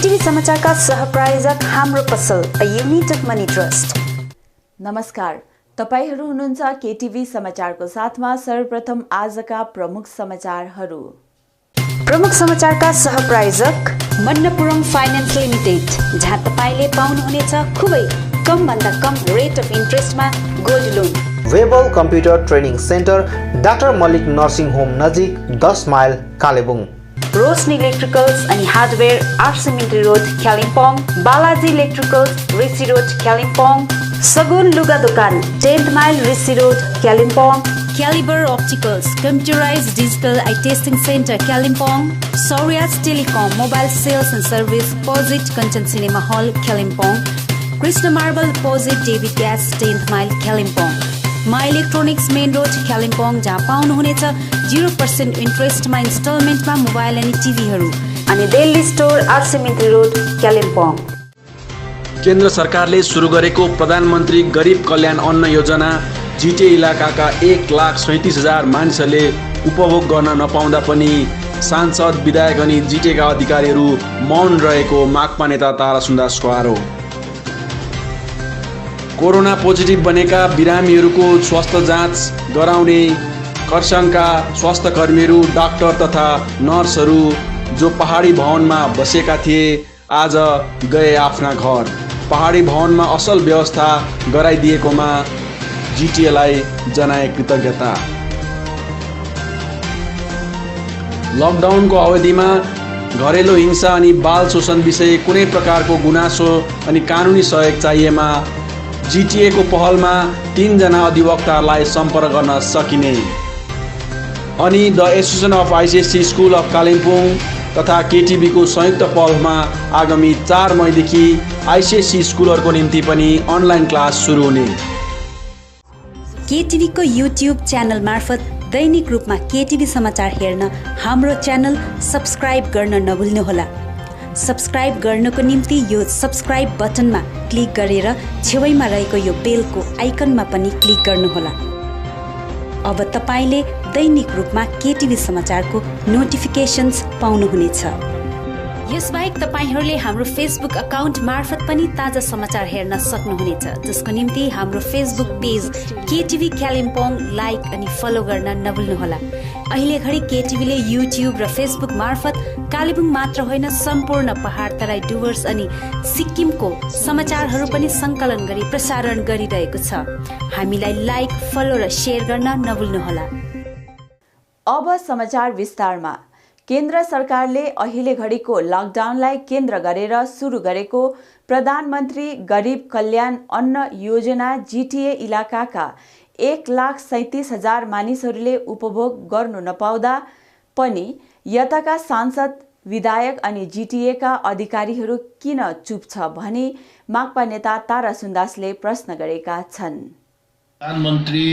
केटीभी समाचारका सहप्रायोजक हाम्रो पसल a unit of money trust. नमस्कार, तपाईहरू हुनुहुन्छ केटीभी समाचारको साथमा। सर्वप्रथम आजका प्रमुख समाचारहरू। प्रमुख समाचारका सहप्रायोजक मन्नपुरम फाइनान्स लिमिटेड, जहाँ तपाईले पाउनुहुनेछ खुबै कम भन्दा कम रेट अफ इन्ट्रेस्टमा gold loan. Webel computer training centre, doctor Mallick nursing home नजिक 10 माइल कालेबुङ। रोशनी इलेक्ट्रिकल्स अनि हार्डवेयर आरसिमिन्ट्री road Kalimpong. Balaji electricals Rishi road Kalimpong. Sagun लुगा दोकान 10th mile Rishi road Kalimpong. Calibre opticals computerised digital eye testing centre Kalimpong. सौर्याज telecom mobile sales and service opposite Kanchan cinema hall Kalimpong. Krishna marble opposite David gas 10th mile Kalimpong. My electronics main road Kalimpong, जहाँ पाउनुहुनेछ 0% इन्ट्रेस्टमा इन्स्टलमेन्टमा mobile अनि टिभीहरू। अनि Delhi store आरसिमिन्ट्री road Kalimpong. केन्द्र सरकारले सुरु गरेको प्रधानमन्त्री गरिब कल्याण अन्न योजना जिटिए इलाकाका 1,37,000 मानिसहरूले उपभोग गर्न नपाउँदा पनि सांसद, विधायक अनि जिटिएका अधिकारीहरू मौन रहेको माकपा नेता तारा सुन्दासको आरोप। कोरोना पोजिटिभ बनेका बिरामीहरूको स्वास्थ्य जाँच गराउने खरसाङका स्वास्थ्य कर्मीहरू, डाक्टर तथा नर्सहरू जो पहाडी भवनमा बसेका थिए, आज गए आफ्ना घर। पहाडी भवनमा असल व्यवस्था गराइदिएकोमा जिटिएलाई जनाए कृतज्ञता। लकडाउनको अवधिमा घरेलु हिंसा अनि बाल शोषण विषय कुनै प्रकारको गुनासो अनि कानुनी सहयोग चाहिएमा जिटिएको पहलमा 3 जना अधिवक्तालाई सम्पर्क गर्न सकिने। अनि the association of ICSC school of Kalimpong तथा केटिभीको संयुक्त पहलमा आगामी 4 मईदेखि आइसिएससी स्कुलहरूको निम्ति पनि अनलाइन क्लास सुरु हुने। केटिभीको युट्युब च्यानल मार्फत दैनिक रूपमा केटिभी समाचार हेर्न हाम्रो च्यानल सब्स्क्राइब गर्न नभुल्नुहोला। सब्स्क्राइब गर्नको निम्ति यो सब्स्क्राइब बटनमा क्लिक गरेर छेउमा रहेको यो बेलको आइकनमा पनि क्लिक गर्नुहोला। अब तपाईले दैनिक रूपमा केटिभी समाचारको नोटिफिकेसन्स पाउनुहुनेछ। यसबाहेक तपाईहरूले हाम्रो फेसबुक अकाउन्ट मार्फत पनि ताजा समाचार हेर्न सक्नुहुनेछ, जसको निम्ति हाम्रो Facebook page KTV Kalimpong like अनि फलो गर्न नभुल्नुहोला। अहिले घडी केटिभीले युट्युब र फेसबुक मार्फत कालेबुङ मात्र होइन, सम्पूर्ण पहाड तराई डुवर्स अनि सिक्किमको समाचारहरू पनि सङ्कलन गरी प्रसारण गरिरहेको छ। हामीलाई लाइक, फलो र सेयर गर्न नभुल्नुहोला। अब समाचार विस्तारमा। केन्द्र सरकारले अहिले घडीको लकडाउनलाई केन्द्र गरेर सुरु गरेको प्रधानमन्त्री गरिब कल्याण अन्न योजना जिटिए इलाकाका 1,37,000 मानिसहरूले उपभोग गर्नु नपाउँदा पनि यताका सांसद, विधायक अनि जिटिएका अधिकारीहरू किन चुप छ भनी माकपा नेता तारा सुन्दासले प्रश्न गरेका छन्। प्रधानमन्त्री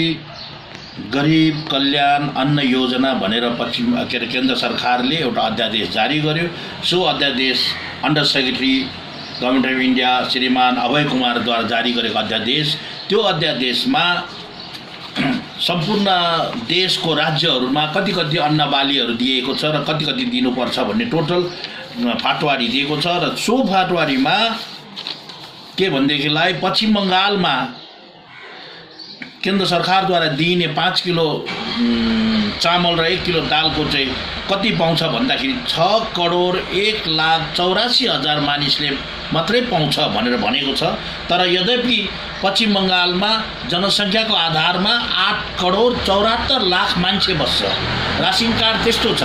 गरिब कल्याण अन्न योजना भनेर केन्द्र सरकारले एउटा अध्यादेश जारी गर्यो। सो अध्यादेश under secretary government of India श्रीमान अभय कुमारद्वारा जारी गरेको अध्यादेश, त्यो अध्यादेशमा सम्पूर्ण देशको राज्यहरूमा कति कति अन्न बालीहरू दिएको छ र कति कति दिनुपर्छ भन्ने टोटल फाटवारी दिएको छ। र सो फाटवारीमा के भनेदेखिलाई पश्चिम बङ्गालमा केन्द्र सरकारद्वारा दिइने 5 किलो चामल र 1 किलो दालको चाहिँ कति पाउँछ भन्दाखेरि 6,01,84,000 मानिसले मात्रै पाउँछ भनेर भनेको छ। तर यद्यपि पश्चिम बङ्गालमा जनसङ्ख्याको आधारमा 8,74,00,000 मान्छे बस्छ। रासिन कार्ड त्यस्तो छ।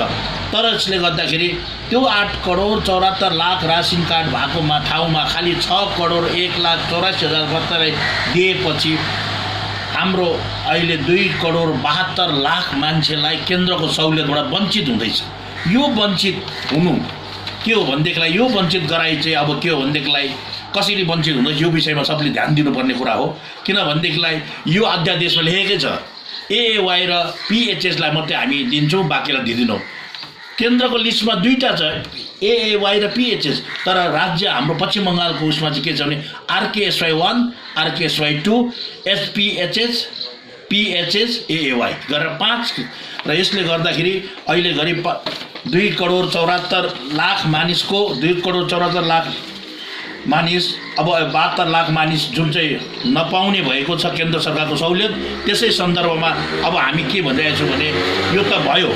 तर यसले गर्दाखेरि त्यो 8,74,00,000 रासिन कार्ड भएकोमा ठाउँमा खालि 6,01,84,000 दिएपछि हाम्रो अहिले 2,72,00,000 मान्छेलाई केन्द्रको सहुलियतबाट वञ्चित हुँदैछ। यो वञ्चित हुनु के हो भनेदेखिलाई, यो वञ्चित गराइ चाहिँ अब के हो भनेदेखिलाई कसरी वञ्चित हुँदैछ यो विषयमा सबले ध्यान दिनुपर्ने कुरा हो। किनभनेदेखिलाई यो अध्यादेशमा लेखेकै छ एएवाई र पिएचएसलाई मात्रै हामी दिन्छौँ, बाँकीलाई दिँदैनौँ। केन्द्रको लिस्टमा 2टा छ, एएवाई र पिएचएस। तर राज्य हाम्रो पश्चिम बङ्गालको उसमा चाहिँ के छ भने आरकेएसवाई 1, आरकेएसवाई 2, एसपिएचएस, पिएचएस, एएवाई गरेर 5। र यसले गर्दाखेरि अहिले घरि 2,74,00,000 मानिसको 2,74,00,000 मानिस अब 72,00,000 मानिस जुन चाहिँ नपाउने भएको छ केन्द्र सरकारको सहुलियत, त्यसै सन्दर्भमा अब हामी के भनिरहेका छौँ भने यो त भयो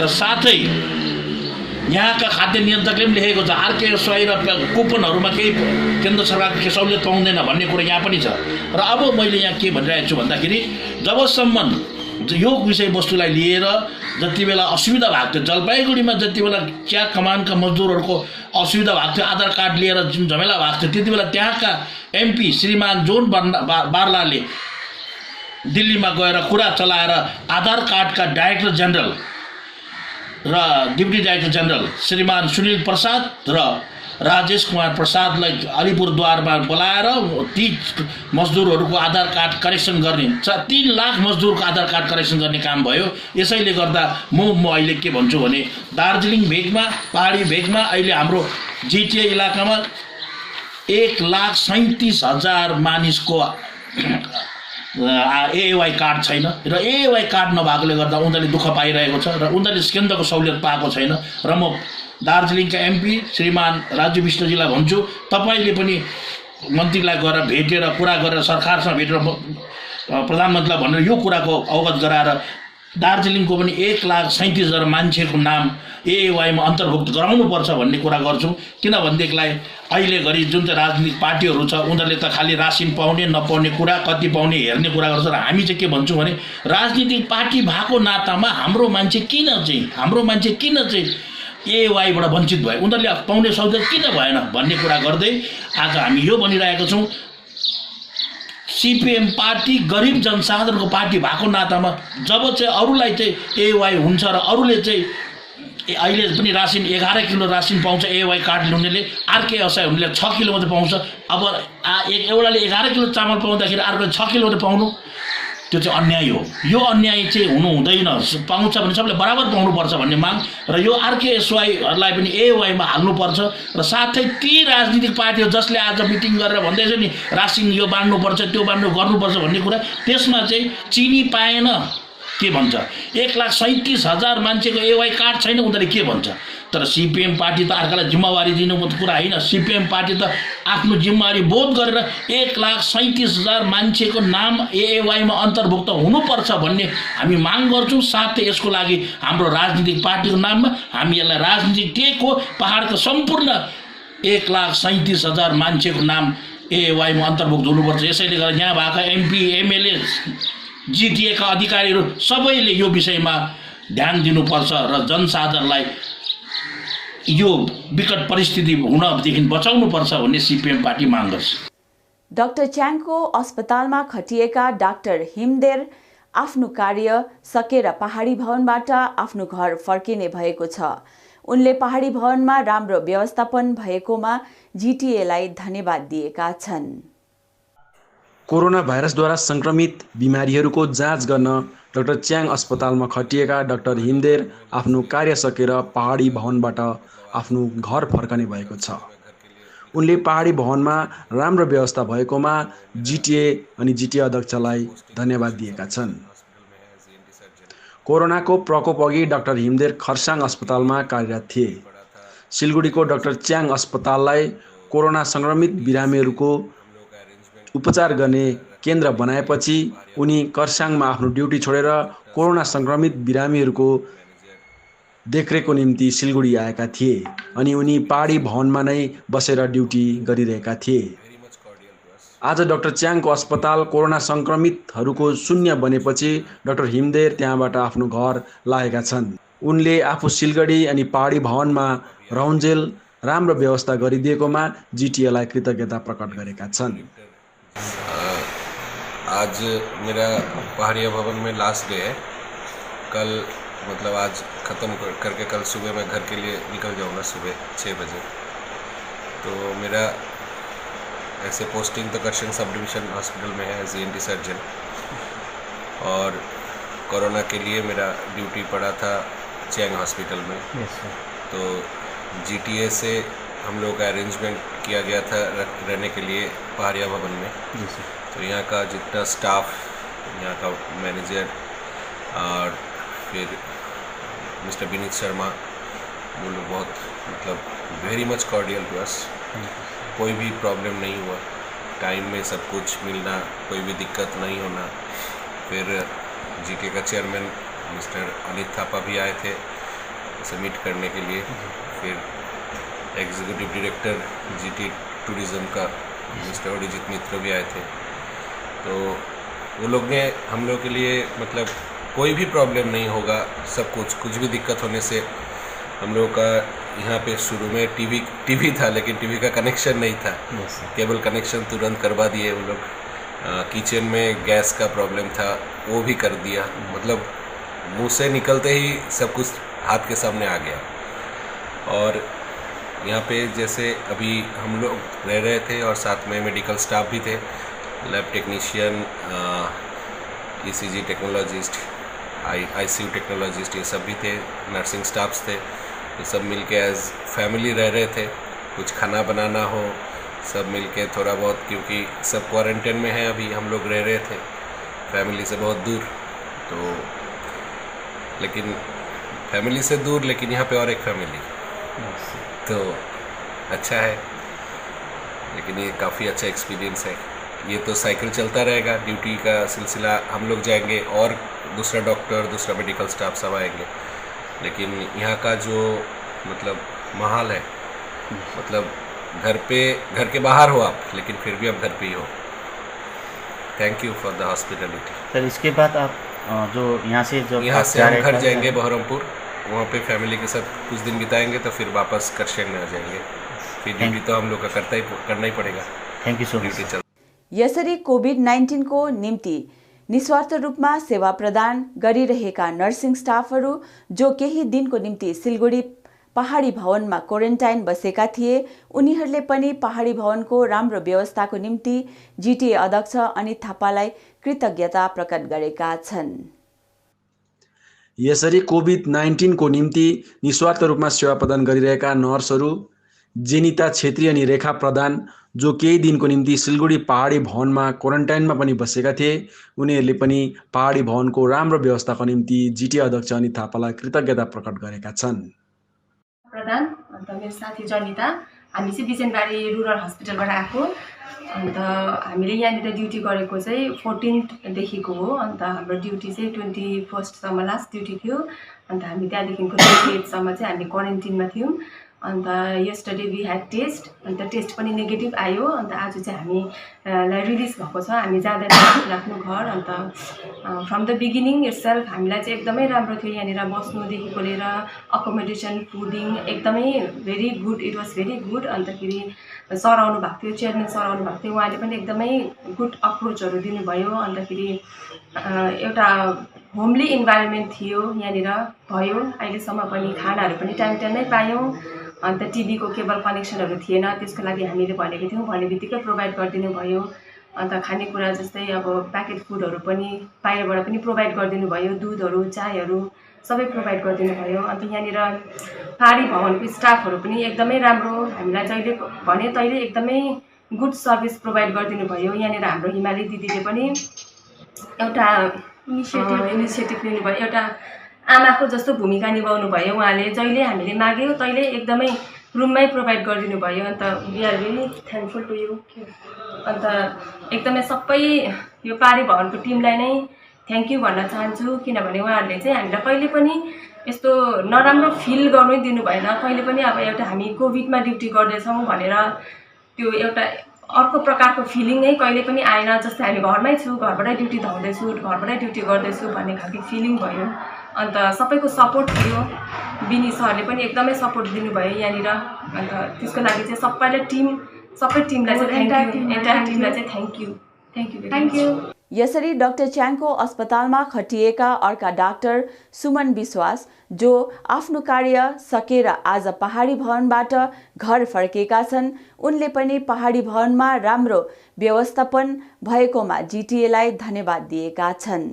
र साथै यहाँका खाद्य नियन्त्रकले पनि लेखेको छ RKSY र कुपनहरूमा केही केन्द्र सरकारको सहुलियत पाउँदैन भन्ने कुरा यहाँ पनि छ। र अब मैले यहाँ के भनिरहेको छु भन्दाखेरि जबसम्म यो विषयवस्तुलाई लिएर जति बेला असुविधा भएको थियो, जलपाइगुडीमा जति बेला चिया कमानका मजदुरहरूको असुविधा भएको थियो, आधार कार्ड लिएर जुन झमेला भएको थियो, त्यति बेला त्यहाँका MP श्रीमान जोन बार्लाले दिल्लीमा गएर कुरा चलाएर आधार कार्डका डाइरेक्टर जेनरल र डिप्टी डाइरेक्टर जेनरल श्रीमान सुनिल प्रसाद र राजेश कुमार प्रसादलाई अलिपुरद्वारमा बोलाएर ती मजदुरहरूको आधार कार्ड करेक्सन गर्ने 3 लाख मजदुरको आधार कार्ड करेक्सन गर्ने काम भयो। यसैले गर्दा म अहिले के भन्छु भने दार्जिलिङ भेगमा, पहाडी भेगमा अहिले हाम्रो GTA इलाकामा 1,37,000 मानिसको AAY कार्ड छैन र AAY कार्ड नभएकोले गर्दा उनीहरूले दुःख पाइरहेको छ र उनीहरूले केन्द्रको सहुलियत पाएको छैन। र म दार्जिलिङका MP श्रीमान राजु विष्टजीलाई भन्छु, तपाईँले पनि मन्त्रीलाई गएर भेटेर कुरा गरेर सरकारसँग भेटेर प्रधानमन्त्रीलाई भनेर यो कुराको अवगत गराएर दार्जिलिङको पनि 1,37,000 मान्छेको नाम AAY मा अन्तर्भुक्त गराउनुपर्छ भन्ने कुरा गर्छौँ। किनभनेदेखिलाई अहिले घरि जुन चाहिँ राजनीतिक पार्टीहरू छ उनीहरूले त खालि रासिन पाउने नपाउने कुरा, कति पाउने हेर्ने कुरा गर्छ र हामी चाहिँ के भन्छौँ भने राजनीतिक पार्टी भएको नातामा हाम्रो मान्छे किन चाहिँ AAY बाट वञ्चित भयो, उनीहरूले पाउने सहुलियत किन भएन भन्ने कुरा गर्दै आज हामी यो भनिरहेका छौँ। CPM पार्टी गरिब जनसाधारणको पार्टी भएको नातामा जब चाहिँ अरूलाई चाहिँ AAY हुन्छ र अरूले चाहिँ अहिले पनि रासिन 11 किलो रासिन पाउँछ AAY कार्ड ल्याउनेले, RKSY हुनेले 6 किलो मात्रै पाउँछ। अब एउटाले 11 किलो चामल पाउँदाखेरि अर्कोले 6 किलो मात्रै पाउनु, त्यो चाहिँ अन्याय हो। यो अन्याय चाहिँ हुनु हुँदैन। पाउँछ भने सबले बराबर पाउनुपर्छ भन्ने माग र यो RKSYहरूलाई पनि AAY मा हाल्नुपर्छ। र साथै ती राजनीतिक पार्टीहरू जसले आज मिटिङ गरेर भन्दैछ नि रासिन यो बाँड्नुपर्छ त्यो गर्नुपर्छ भन्ने कुरा, त्यसमा चाहिँ चिनी पाएन के भन्छ, 1,37,000 मान्छेको AAY कार्ड छैन उनीहरूले के भन्छ। तर CPM पार्टी त अर्कालाई जिम्मेवारी दिनुको कुरा होइन। CPM पार्टी त आफ्नो जिम्मेवारी बोध गरेर 1,37,000 मान्छेको नाम AAY मा अन्तर्भुक्त हुनुपर्छ भन्ने हामी माग गर्छौँ। साथै यसको लागि हाम्रो राजनीतिक पार्टीको नाममा हामी यसलाई राजनीतिक टेक हो। पहाडको सम्पूर्ण 1,37,000 मान्छेको नाम AAY मा अन्तर्भुक्त हुनुपर्छ। यसैले गर्दा यहाँ भएका MP MLA GTA का अधिकारीहरू सबैले यो विषयमा ध्यान दिनुपर्छ र जनसाधारणलाई यो विकट परिस्थिति हुनदेखि बचाउनुपर्छ भन्ने CPM पार्टी माग गर्छ। डाक्टर च्याङको अस्पतालमा खटिएका डाक्टर हिमदेर आफ्नो कार्य सकेर पहाडी भवनबाट आफ्नो घर फर्किने भएको छ। उनले पहाडी भवनमा राम्रो व्यवस्थापन भएकोमा GTAलाई धन्यवाद दिएका छन्। कोरोना भाइरसद्वारा संक्रमित बिमारीहरूको जाँच गर्न डाक्टर च्याङ अस्पतालमा खटिएका डाक्टर हिमदेर आफ्नो कार्य सकेर पहाडी भवनबाट आफ्नो घर फर्कने भएको छ। उनले पहाडी भवनमा राम्रो व्यवस्था भएकोमा GTA अनि GTA अध्यक्षलाई धन्यवाद दिएका छन्। कोरोनाको प्रकोपअघि डाक्टर हिमदेर खरसाङ अस्पतालमा कार्यरत थिए। सिलगढीको डाक्टर च्याङ अस्पताललाई कोरोना संक्रमित बिरामीहरूको उपचार गर्ने केन्द्र बनाएपछि उनी खरसाङमा आफ्नो ड्युटी छोडेर कोरोना संक्रमित बिरामीहरूको देखरेखको निम्ति सिलगढी आएका थिए अनि उनी पहाडी भवनमा नै बसेर ड्युटी गरिरहेका थिए। आज डाक्टर च्याङको अस्पताल कोरोना संक्रमितहरूको शून्य बनेपछि डाक्टर हिमदेर त्यहाँबाट आफ्नो घर लागेका छन्। उनले आफू सिलगढी अनि पहाडी भवनमा रहन्जेल राम्रो व्यवस्था गरिदिएकोमा GTAलाई कृतज्ञता प्रकट गरेका छन्। आज मेरा पहाड़िया भवन में लास्ट डे है। कल मतलब आज ख़त्म करके कल सुबह मैं घर के लिए निकल जाऊंगा सुबह 6 बजे। तो मेरा ऐसे पोस्टिंग तो करशन सब डिवीज़न हॉस्पिटल में है एज ENT सर्जन और कोरोना के लिए मेरा ड्यूटी पड़ा था चैंग हॉस्पिटल में। तो GTA से हम लोग का अरेंजमेंट किया गया था रहने के लिए पहाड़िया भवन में। तो यहाँ का जितना स्टाफ, यहाँ का मैनेजर और फिर मिस्टर विनीत शर्मा वो लोग बहुत मतलब very much cordial to us. कोई भी प्रॉब्लम नहीं हुआ, टाइम में सब कुछ मिलना, कोई भी दिक्कत नहीं होना। फिर जीके का चेयरमैन मिस्टर अनित थापा भी आए थे उसे मीट करने के लिए। फिर एग्जीक्यूटिव डायरेक्टर जीटी टूरिज़्म का मिस्टर अरिजीत मित्र भी आए थे। तो वो लोग ने हम लोग के लिए मतलब कोई भी प्रॉब्लम नहीं होगा, सब कुछ भी दिक्कत होने से हम लोग का यहाँ पे शुरू में टीवी था, लेकिन टीवी का कनेक्शन नहीं था। केबल कनेक्शन तुरंत करवा दिए वो लोग। किचन में गैस का प्रॉब्लम था, वो भी कर दिया। मतलब मुंह से निकलते ही सब कुछ हाथ के सामने आ गया। और यहाँ पे जैसे अभी हम लोग रह रहे थे और साथ में मेडिकल स्टाफ भी थे, lab technician, ECG technologist, ICU technologist, ये सब भी थे, नर्सिंग स्टाफ्स थे। ये सब मिल के एज फैमिली रह रहे थे। कुछ खाना बनाना हो सब मिल के थोड़ा बहुत, क्योंकि सब क्वारंटाइन में है अभी, हम लोग रह रहे थे फैमिली से बहुत दूर। तो लेकिन फैमिली से दूर, लेकिन यहाँ पे और एक फैमिली, तो अच्छा है। लेकिन ये काफ़ी अच्छा एक्सपीरियंस है। ये तो साइकिल चलता रहेगा, ड्यूटी का सिलसिला, हम लोग जाएंगे और दूसरा डॉक्टर, दूसरा मेडिकल स्टाफ सब आएंगे। लेकिन यहाँ का जो मतलब माहौल है, मतलब घर के बाहर हो आप, लेकिन फिर भी आप घर पे ही हो। Thank you for the hospitality. Sir इसके बाद आप जो यहाँ से हम घर जाएंगे बहरमपुर, वहाँ पे फैमिली के साथ कुछ दिन बिताएंगे, तो फिर वापस करशेन में आ जाएंगे। फिर ड्यूटी तो हम लोग का करना ही पड़ेगा। Thank you so much. यसरी कोभिड-19 को निम्ति निस्वार्थ रूपमा सेवा प्रदान गरिरहेका नर्सिङ स्टाफहरू जो केही दिनको निम्ति सिलगढी पहाडी भवनमा क्वारेन्टाइन बसेका थिए, उनीहरूले पनि पहाडी भवनको राम्रो व्यवस्थाको निम्ति जिटिए अध्यक्ष अनित थापालाई कृतज्ञता प्रकट गरेका छन्। यसरी कोभिड-19 को निम्ति निस्वार्थ रूपमा सेवा प्रदान गरिरहेका नर्सहरू जेनिता छेत्री अनि रेखा प्रधान जो केही दिनको निम्ति सिलगढी पहाडी भवनमा क्वारेन्टाइनमा पनि बसेका थिए, उनीहरूले पनि पहाडी भवनको राम्रो व्यवस्थाको निम्ति जिटिए अध्यक्ष अनित थापालाई कृतज्ञता प्रकट गरेका छन्। प्रधान अन्त मेरो साथी जनिता, हामी चाहिँ बिजनबारी रुरल हस्पिटलबाट आएको। अन्त हामीले यहाँनिर ड्युटी गरेको चाहिँ 14 देखिको हो। अन्त हाम्रो ड्युटी चाहिँ 21 सम्म लास्ट ड्युटी थियो। अन्त हामी त्यहाँदेखिको 28 सम्म चाहिँ हामी क्वारेन्टिनमा थियौँ। अन्त यस्टरडे वी ह्याड टेस्ट, अन्त टेस्ट पनि नेगेटिभ आयो। अन्त आज चाहिँ हामीलाई रिलिज भएको छ, हामी जाँदैन आफ्नो घर। अन्त फ्रम द बिगिनिङ इटसेल्फ हामीलाई चाहिँ एकदमै राम्रो थियो। यहाँनिर बस्नुदेखिको लिएर अकोमोडेसन, फुडिङ एकदमै very good, it was very good. अन्तखेरि सर आउनु भएको थियो, चेयरम्यान सर आउनु भएको थियो, उहाँले पनि एकदमै गुड अप्रोचहरू दिनुभयो। अन्तखेरि एउटा होमली इन्भाइरोमेन्ट थियो यहाँनिर भयो अहिलेसम्म पनि। खानाहरू पनि टाइम टाइममै पायौँ। अन्त टिभीको केबल कनेक्सनहरू थिएन, त्यसको लागि हामीले भनेको थियौँ, भने बित्तिकै प्रोभाइड गरिदिनु भयो। अन्त खानेकुरा जस्तै अब प्याकेट फुडहरू पनि बाहिरबाट पनि प्रोभाइड गरिदिनु भयो, दुधहरू, चायहरू सबै प्रोभाइड गरिदिनु भयो। अन्त यहाँनिर पहाडी भवनको स्टाफहरू पनि एकदमै राम्रो, हामीलाई जहिले भने तहिले एकदमै गुड सर्भिस प्रोभाइड गरिदिनु भयो। यहाँनिर हाम्रो हिमाली दिदीले पनि एउटा इनिसिएटिभ लिनुभयो, एउटा आमाको जस्तो भूमिका निभाउनु भयो। उहाँले जहिले हामीले माग्यौँ तहिले एकदमै रुममै प्रोभाइड गरिदिनु भयो। And we are very thankful to you. And एकदमै सबै यो पहाडी भवनको टिमलाई नै थ्याङ्क यू भन्न चाहन्छु, किनभने उहाँहरूले चाहिँ हामीलाई कहिले पनि यस्तो नराम्रो फिल गर्नै दिनु भएन। कहिले पनि अब एउटा हामी कोभिडमा ड्युटी गर्दैछौँ भनेर त्यो एउटा अर्को प्रकारको फिलिङ नै कहिले पनि आएन। जस्तै हामी घरमै छु, घरबाटै ड्युटी धाउँदैछु, घरबाटै ड्युटी गर्दैछु भन्ने खालको फिलिङ भयो। अन्त सबैको सपोर्ट थियो, बिनी सरले पनि एकदमै सपोर्ट दिनुभयो यहाँनिर। अन्त त्यसको लागि चाहिँ सबै टिमलाई चाहिँ थ्याङ्क यू, एन्टायर टिमलाई चाहिँ थ्याङ्क यू। यसरी डाक्टर च्याङको अस्पतालमा खटिएका अर्का डाक्टर सुमन विश्वास जो आफ्नो कार्य सकेर आज पहाडी भवनबाट घर फर्केका छन्, उनले पनि पहाडी भवनमा राम्रो व्यवस्थापन भएकोमा जिटिएलाई धन्यवाद दिएका छन्।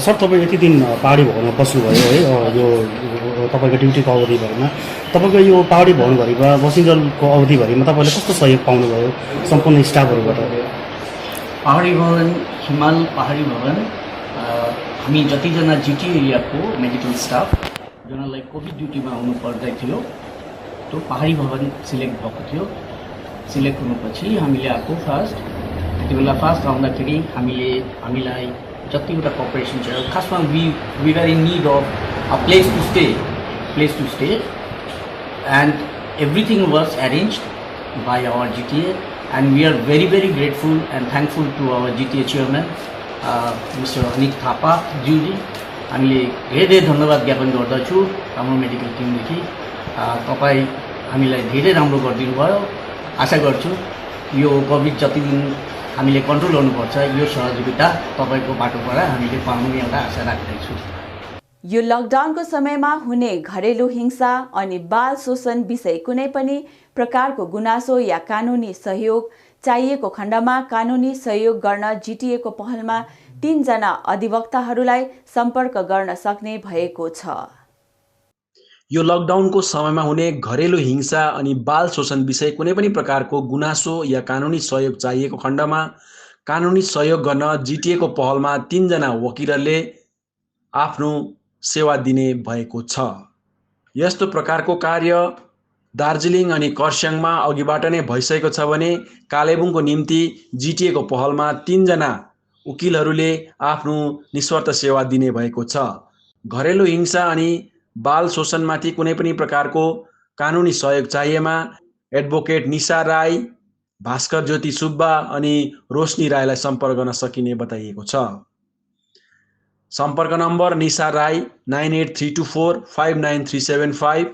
सर तपाईँ यति दिन पहाडी भवनमा बस्नुभयो है यो तपाईँको ड्युटीको अवधिभरिमा तपाईँको यो पहाडी भवनभरिमा बसिन्जेलको अवधिभरिमा तपाईँले कस्तो सहयोग पाउनुभयो सम्पूर्ण स्टाफहरूबाट? पहाडी भवन हिमाल पहाडी भवन हामी जतिजना जिटी एरियाको मेडिकल स्टाफ जनालाई कोभिड ड्युटीमा आउनु पर्दै थियो त्यो पहाडी भवन सिलेक्ट भएको थियो। सिलेक्ट हुनुपछि हामीले आएको फर्स्ट त्यति बेला फर्स्ट आउँदाखेरि हामीलाई जतिवटा कर्पोरेसन छ खासमा we are in need of a place to stay and everything was arranged by our GTA and we are very grateful and thankful to our GTA chairman Mr. Anik Thapa ज्यूजी। हामीले धेरै धन्यवाद ज्ञापन गर्दछु हाम्रो medical टिमदेखि। तपाईँ हामीलाई धेरै राम्रो गरिदिनु भयो। आशा गर्छु यो कोभिड जति दिन हामीले कन्ट्रोल गर्नुपर्छ यो सहयोगिता तपाईँको बाटोबाट हामीले पाउने एउटा आशा राख्दैछु। यो लकडाउनको समयमा हुने घरेलु हिंसा अनि बाल शोषण विषय कुनै पनि प्रकारको गुनासो या कानुनी सहयोग चाहिएको खण्डमा कानुनी सहयोग गर्न जिटिएको पहलमा 3 जना अधिवक्ताहरूलाई सम्पर्क गर्न सक्ने भएको छ। यो लकडाउनको समयमा हुने घरेलु हिंसा अनि बाल शोषण विषय कुनै पनि प्रकारको गुनासो या कानुनी सहयोग चाहिएको खण्डमा कानुनी सहयोग गर्न जिटिएको पहलमा 3 जना वकिलहरूले आफ्नो सेवा दिने भएको छ। यस्तो प्रकारको कार्य दार्जिलिङ अनि खरसाङमा अघिबाट नै भइसकेको छ भने कालेबुङको निम्ति जिटिएको पहलमा 3 जना वकिलहरूले आफ्नो निस्वार्थ सेवा दिने भएको छ। घरेलु हिंसा अनि बाल शोषणमाथि कुनै पनि प्रकारको कानुनी सहयोग चाहिएमा एडभोकेट निशा राई, भास्कर ज्योति सुब्बा अनि रोशनी राईलाई सम्पर्क गर्न सकिने बताइएको छ। सम्पर्क नम्बर निशा राई 9832459375,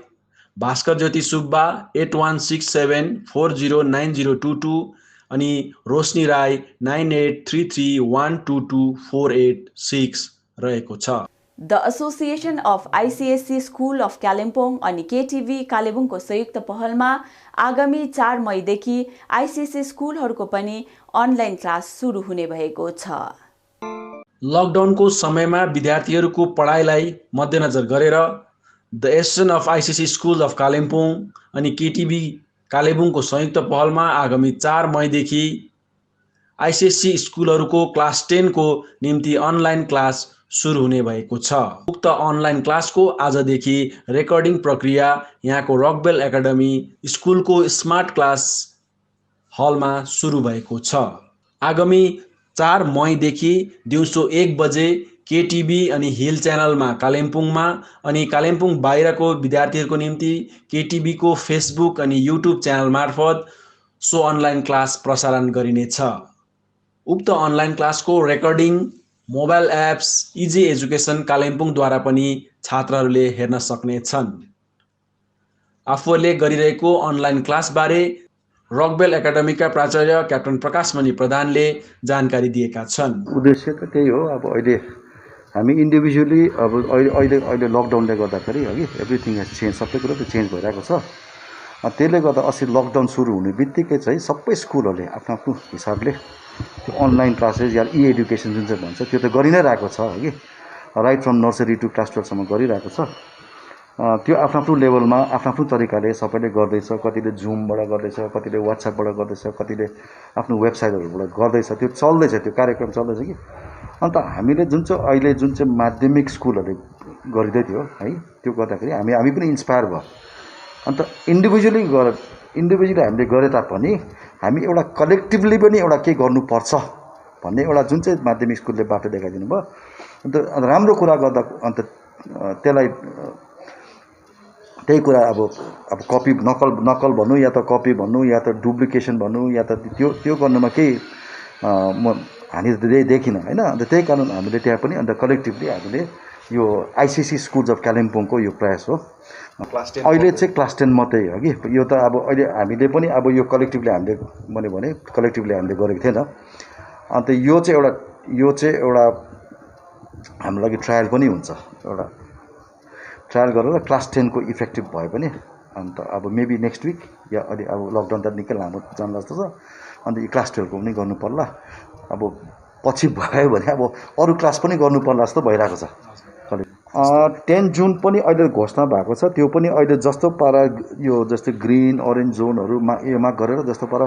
भास्कर ज्योति सुब्बा 8167409022 अनि रोशनी राई 9833122486 रहेको छ। The association of ICSC school of Kalimpong अनि केटिभी कालेबुङको संयुक्त पहलमा आगामी 4 मईदेखि आइसिएससी स्कुलहरूको पनि अनलाइन क्लास सुरु हुने भएको छ। लकडाउनको समयमा विद्यार्थीहरूको पढाइलाई मध्यनजर गरेर the association of ICSC school of Kalimpong अनि केटिभी कालेबुङको संयुक्त पहलमा आगामी 4 मईदेखि आइसिएससी स्कुलहरूको क्लास 10 को निम्ति अनलाइन क्लास सुरु हुने भएको छ। उक्त अनलाइन क्लासको आजदेखि रेकर्डिङ प्रक्रिया यहाँको रकबेल एकाडेमी स्कुलको स्मार्ट क्लास हलमा सुरु भएको छ। आगामी 4 मईदेखि दिउँसो 1 बजे केटिभी अनि हिल च्यानलमा कालिम्पोङमा अनि कालिम्पोङ बाहिरको विद्यार्थीहरूको निम्ति केटिभीको फेसबुक अनि युट्युब च्यानल मार्फत सो अनलाइन क्लास प्रसारण गरिनेछ। उक्त अनलाइन क्लासको recording mobile apps easy education कालिम्पोङद्वारा पनि छात्रहरूले हेर्न सक्नेछन्। आफूले गरिरहेको अनलाइन क्लासबारे रकबेल एकाडेमीका प्राचार्य क्याप्टन प्रकाशमणि प्रधानले जानकारी दिएका छन्। उद्देश्य त त्यही हो। अब अहिले हामी इन्डिभिजुअली अब अहिले लकडाउनले गर्दाखेरि अघि एभ्रिथिङ हेज चेन्ज, सबै कुरो त चेन्ज भइरहेको छ। त्यसले गर्दा अस्ति लकडाउन सुरु हुने बित्तिकै चाहिँ सबै स्कुलहरूले आफ्नो आफ्नो हिसाबले त्यो अनलाइन क्लासेस या ई एडुकेसन जुन चाहिँ भन्छ त्यो त गरि नै रहेको छ अघि, right from nursery to class 12 सम्म गरिरहेको छ। त्यो आफ्नो आफ्नो लेभलमा आफ्नो आफ्नो तरिकाले सबैले गर्दैछ। कतिले जुमबाट गर्दैछ, कतिले वाट्सएपबाट गर्दैछ, कतिले आफ्नो वेबसाइटहरूबाट गर्दैछ। त्यो चल्दैछ, त्यो कार्यक्रम चल्दैछ कि। अन्त हामीले जुन चाहिँ अहिले जुन चाहिँ माध्यमिक स्कुलहरूले गरिँदै थियो है, त्यो गर्दाखेरि हामी पनि इन्सपायर भयो। अन्त इन्डिभिजुअली हामीले गरे तापनि हामी एउटा कलेक्टिभली पनि एउटा के गर्नुपर्छ भन्ने एउटा जुन चाहिँ माध्यमिक स्कुलले बाटो देखाइदिनु भयो। अन्त राम्रो कुरा गर्दा अन्त त्यसलाई त्यही कुरा अब कपी नकल भन्नु या त कपी भन्नु या त डुप्लिकेसन भन्नु या त त्यो गर्नुमा केही हानि देखिन होइन। अन्त त्यही कारण हामीले त्यहाँ पनि अन्त कलेक्टिभली हामीले यो आइसिएससी स्कुल्स अफ कालिम्पोङको यो प्रयास हो। अहिले चाहिँ क्लास 10 मात्रै हो कि यो त अब अहिले हामीले पनि अब यो कलेक्टिभली हामीले भने कलेक्टिभली हामीले गरेको थिएन। अन्त यो चाहिँ एउटा हाम्रो लागि ट्रायल पनि हुन्छ। एउटा ट्रायल गरेर क्लास 10 को इफेक्टिभ भयो भने अन्त अब मेबी नेक्स्ट विक या अलि अब लकडाउन त निकै लामो जान्ला जस्तो छ। अन्त यो क्लास 12 को पनि गर्नु पर्ला। अब पछि भयो भने अब अरू क्लास पनि गर्नु पर्ला जस्तो भइरहेको छ। 10 जुन पनि अहिले घोषणा भएको छ, त्यो पनि अहिले जस्तो पारा यो जस्तै ग्रिन अरेन्ज जोनहरूमा एमा गरेर जस्तो पारा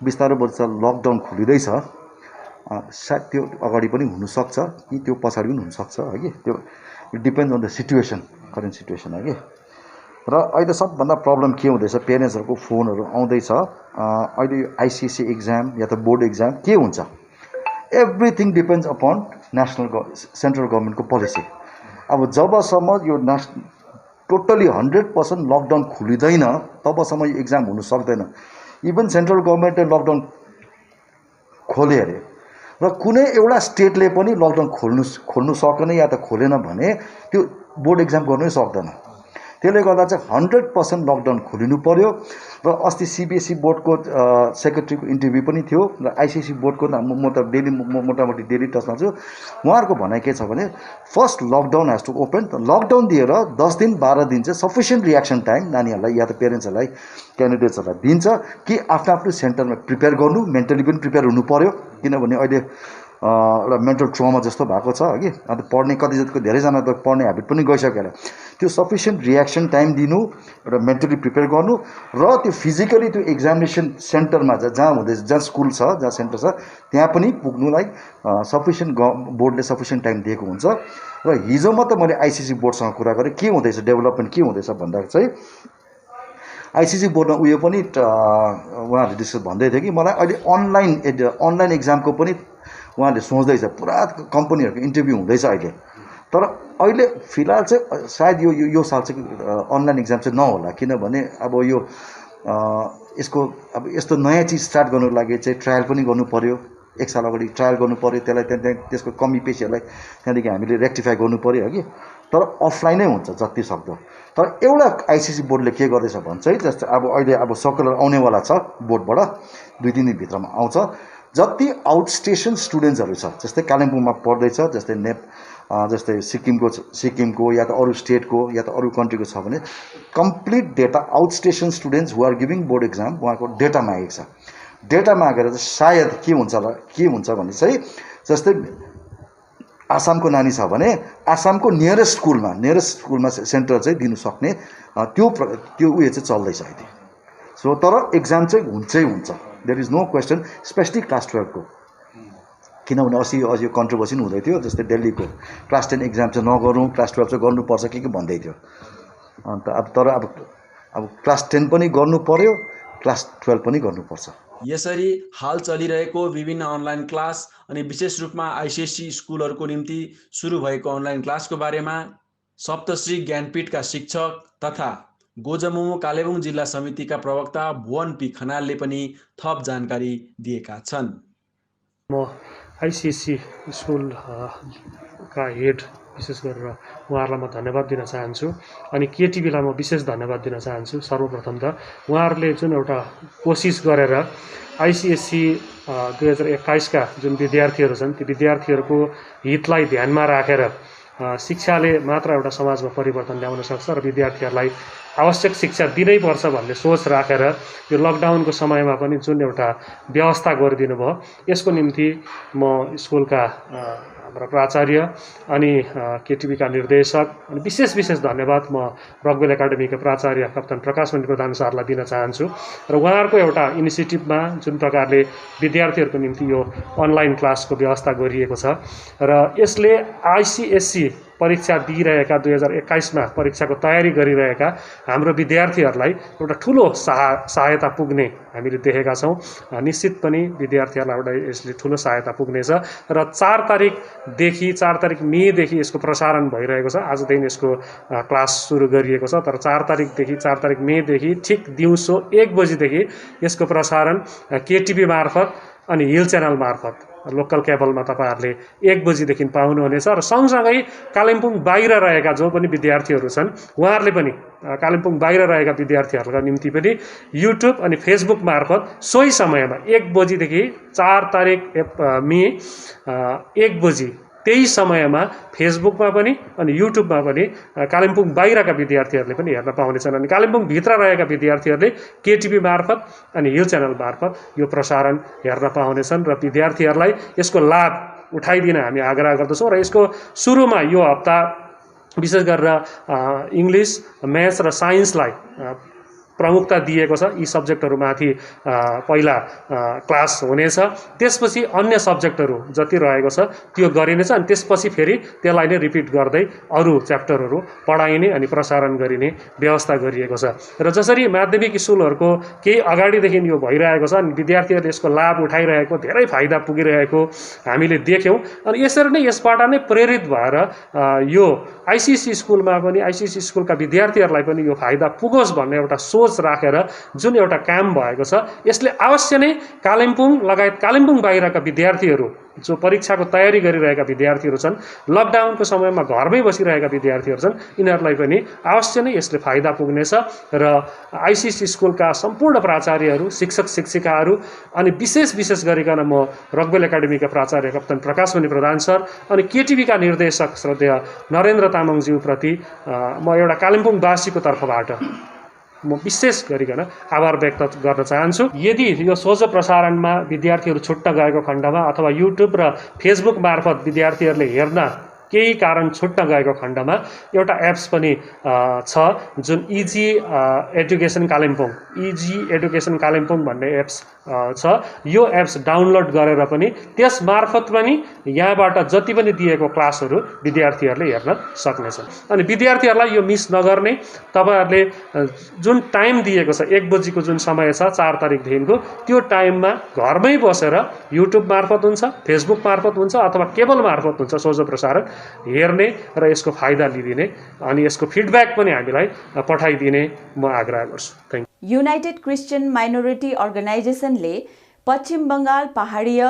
बिस्तारै बिस्तारै लकडाउन खोलिँदैछ, सायद त्यो अगाडि पनि हुनसक्छ कि त्यो पछाडि पनि हुनसक्छ है। त्यो it depends on the situation, current situation है। र अहिले सबभन्दा प्रब्लम के हुँदैछ, पेरेन्ट्सहरूको फोनहरू आउँदैछ, अहिले आइसिएससी एक्जाम या त बोर्ड एक्जाम के हुन्छ, एभ्रिथिङ डिपेन्ड्स अपन सेन्ट्रल गभर्मेन्टको पोलिसी। अब जबसम्म यो टोटली 100% लकडाउन खुलिँदैन तबसम्म यो एक्जाम हुनु सक्दैन। इभन सेन्ट्रल गभर्मेन्टले लकडाउन खोले अरे र कुनै एउटा स्टेटले पनि लकडाउन खोल्नु सकेन या त खोलेन भने त्यो बोर्ड एक्जाम गर्नै सक्दैन। त्यसले गर्दा चाहिँ 100% लकडाउन खोलिनु पर्यो। र अस्ति सिबिएसई बोर्डको सेक्रेटरीको इन्टरभ्यू पनि थियो र आइसिएससी बोर्डको म त डेली मोटामोटी डेली टचमा छु। उहाँहरूको भनाइ के छ भने first lockdown has to open, lockdown दिएर 10 दिन 12 दिन चाहिँ सफिसियन्ट रियाक्सन टाइम नानीहरूलाई या त पेरेन्ट्सहरूलाई क्यान्डिडेट्सहरूलाई दिन्छ कि आफ्नो आफ्नो सेन्टरमा प्रिपेयर गर्नु, मेन्टली पनि प्रिपेयर हुनु पर्यो। किनभने अहिले एउटा मेन्टल ट्रमा जस्तो भएको छ कि अन्त पढ्ने कति जतिको धेरैजना त पढ्ने ह्याबिट पनि गइसकेर त्यो सफिसियन्ट रियाक्सन टाइम दिनु र मेन्टली प्रिपेयर गर्नु र त्यो फिजिकली त्यो एक्जामिनेसन सेन्टरमा जहाँ हुँदैछ, जहाँ स्कुल छ, जहाँ सेन्टर छ त्यहाँ पनि पुग्नुलाई सफिसियन्ट बोर्डले सफिसियन्ट टाइम दिएको हुन्छ। र हिजो मात्र मैले आइसिएससी बोर्डसँग कुरा गरेँ के हुँदैछ, डेभलपमेन्ट के हुँदैछ भन्दा चाहिँ आइसिएससी बोर्डमा उयो पनि उहाँहरूले डिस्कस भन्दै थियो कि मलाई अहिले अनलाइन एक्जामको पनि उहाँले सोच्दैछ। पुरा कम्पनीहरूको इन्टरभ्यू हुँदैछ अहिले, तर अहिले फिलहाल चाहिँ सायद यो साल चाहिँ अनलाइन एक्जाम चाहिँ नहोला। किनभने अब यो यसको अब यस्तो नयाँ चिज स्टार्ट गर्नुको लागि चाहिँ ट्रायल पनि गर्नु पर्यो, 1 साल अगाडि ट्रायल गर्नु पर्यो, त्यसलाई त्यसको कमी पेशीहरूलाई त्यहाँदेखि हामीले रेक्टिफाई गर्नु पर्यो है कि। तर अफलाइनै हुन्छ जति सक्दो। तर एउटा आइसिएससी बोर्डले के गर्दैछ भन्छ है, जस्तो अब अहिले अब सर्कुलर आउनेवाला छ बोर्डबाट, 2-3 दिनभित्रमा आउँछ। जति आउट स्टेसन स्टुडेन्ट्सहरू छ, जस्तै कालिम्पोङमा पढ्दैछ, जस्तै सिक्किमको या त अरू स्टेटको या त अरू कन्ट्रीको छ भने complete data out station students who are giving board exam उहाँको डेटा मागेको छ। डेटा मागेर चाहिँ सायद के हुन्छ भने चाहिँ जस्तै आसामको नानी छ भने आसामको नियरेस्ट स्कुलमा सेन्टर चाहिँ दिनु सक्ने त्यो उयो चाहिँ चल्दैछ अहिले। सो तर एक्जाम चाहिँ हुन्छ, there is no question, specially class 12 को। किनभने अझ यो कन्ट्रोभर्सी पनि हुँदै थियो, जस्तै दिल्लीको क्लास 10 एक्जाम चाहिँ नगरौँ, क्लास 12 चाहिँ गर्नुपर्छ के भन्दै थियो। अन्त अब क्लास 10 पनि गर्नु पर्यो, क्लास 12 पनि गर्नुपर्छ। यसरी हाल चलिरहेको विभिन्न अनलाइन क्लास अनि विशेष रूपमा आइसिएससी स्कुलहरूको निम्ति सुरु भएको अनलाइन क्लासको बारेमा सप्तश्री ज्ञानपीठका शिक्षक तथा गोजमुमो कालेबुङ जिल्ला समितिका प्रवक्ता भुवन पी खनालले पनि थप जानकारी दिएका छन्। म आइसिएससी स्कुलका हेड विशेष गरेर उहाँहरूलाई म धन्यवाद दिन चाहन्छु। अनि केटिभीलाई म विशेष धन्यवाद दिन चाहन्छु। सर्वप्रथम त उहाँहरूले जुन एउटा कोसिस गरेर आइसिएससी 2021 का जुन विद्यार्थीहरू छन् ती विद्यार्थीहरूको हितलाई ध्यानमा राखेर शिक्षाले मात्र एउटा समाजमा परिवर्तन ल्याउन सक्छ र विद्यार्थीहरूलाई आवश्यक शिक्षा दिनै पर्छ भन्ने सोच राखेर यो लकडाउनको समयमा पनि जुन एउटा व्यवस्था गरिदिनु भयो, यसको निम्ति म स्कुलका हाम्रा प्राचार्य अनि केटिभीका निर्देशक अनि विशेष धन्यवाद म रकवेल एकाडेमीका प्राचार्य कप्तान प्रकाश मणि प्रधान सरलाई दिन चाहन्छु। र उहाँहरूको एउटा इनिसिएटिभमा जुन प्रकारले विद्यार्थीहरूको निम्ति यो अनलाइन क्लासको व्यवस्था गरिएको छ र यसले आइसिएससी परीक्षा दिइरहेका 2021 मा परीक्षाको तयारी गरिरहेका हाम्रो विद्यार्थीहरूलाई एउटा ठुलो सहायता पुग्ने हामीले देखेका छौँ। निश्चित पनि विद्यार्थीहरूलाई एउटा यसले ठुलो सहायता पुग्नेछ र 4 तारिक मेदेखि यसको प्रसारण भइरहेको छ। आजदेखि यसको क्लास सुरु गरिएको छ, तर 4 तारिक मेदेखि ठिक दिउँसो 1 बजीदेखि यसको प्रसारण केटिभी मार्फत अनि हिल च्यानल मार्फत लोकल केबलमा तपाईँहरूले 1 बजीदेखि पाउनुहुनेछ। र सँगसँगै कालिम्पोङ बाहिर रहेका जो पनि विद्यार्थीहरू छन् उहाँहरूले पनि कालिम्पोङ बाहिर रहेका विद्यार्थीहरूका निम्ति पनि युट्युब अनि फेसबुक मार्फत सोही समयमा 1 बजीदेखि 4 तारिक मे 1 बजी त्यही समयमा फेसबुकमा पनि अनि युट्युबमा पनि कालिम्पोङ बाहिरका विद्यार्थीहरूले पनि हेर्न पाउनेछन् अनि कालिम्पोङभित्र रहेका विद्यार्थीहरूले केटिभी मार्फत अनि यो च्यानल मार्फत यो प्रसारण हेर्न पाउनेछन् र विद्यार्थीहरूलाई यसको लाभ उठाइदिन हामी आग्रह गर्दछौँ र यसको सुरुमा यो हप्ता विशेष गरेर इङ्ग्लिस, म्याथ्स र साइन्सलाई प्रमुखता दिएको छ। यी सब्जेक्टहरूमाथि पहिला क्लास हुनेछ, त्यसपछि अन्य सब्जेक्टहरू जति रहेको छ त्यो गरिनेछ अनि त्यसपछि फेरि त्यसलाई नै रिपिट गर्दै अरू च्याप्टरहरू पढाइने अनि प्रसारण गरिने व्यवस्था गरिएको छ। र जसरी माध्यमिक स्कुलहरूको केही अगाडिदेखि यो भइरहेको छ अनि विद्यार्थीहरूले यसको लाभ उठाइरहेको, धेरै फाइदा पुगिरहेको हामीले देख्यौँ अनि यसरी नै यसबाट नै प्रेरित भएर यो आइसिएससी स्कुलमा पनि आइसिएससी स्कुलका विद्यार्थीहरूलाई पनि यो फाइदा पुगोस् भन्ने एउटा सोच राखेर जुन एउटा काम भएको छ यसले अवश्य नै कालिम्पोङ लगायत कालिम्पोङ बाहिरका विद्यार्थीहरू जो परीक्षाको तयारी गरिरहेका विद्यार्थीहरू छन्, लकडाउनको समयमा घरमै बसिरहेका विद्यार्थीहरू छन्, यिनीहरूलाई पनि अवश्य नै यसले फाइदा पुग्नेछ र आइसिएससी स्कुलका सम्पूर्ण प्राचार्यहरू, शिक्षक शिक्षिकाहरू अनि विशेष गरिकन म रकभेल एकाडेमीका प्राचार्य कप्तान प्रकाशमणि प्रधान सर अनि केटिभीका निर्देशक श्रद्धेय नरेन्द्र तामाङज्यूप्रति म एउटा कालिम्पोङवासीको तर्फबाट म विशेष गरिकन आभार व्यक्त गर्न चाहन्छु। यदि यो सोझो प्रसारणमा विद्यार्थीहरू छुट्न गएको खण्डमा अथवा युट्युब र फेसबुक मार्फत विद्यार्थीहरूले हेर्न केही कारण छुट्न गएको खण्डमा एउटा एप्स पनि छ जुन इजी एडुकेसन कालिम्पोङ भन्ने एप्स छ। यो एप्स डाउनलोड गरेर पनि त्यस मार्फत पनि यहाँबाट जति पनि दिएको क्लासहरू विद्यार्थीहरूले हेर्न सक्नेछन् अनि विद्यार्थीहरूलाई यो मिस नगर्ने, तपाईँहरूले जुन टाइम दिएको छ 1 बजीको जुन समय छ 4 तारिकदेखिको त्यो टाइममा घरमै बसेर युट्युब मार्फत हुन्छ, फेसबुक मार्फत हुन्छ अथवा केबल मार्फत हुन्छ सोझो प्रसारण हेर्ने र यसको फाइदा लिदिने अनि यसको फिडब्याक पनि हामीलाई पठाइदिने म आग्रह गर्छु। Thank you. United Christian Minority अर्गनाइजेसनले पश्चिम बङ्गाल पहाडीय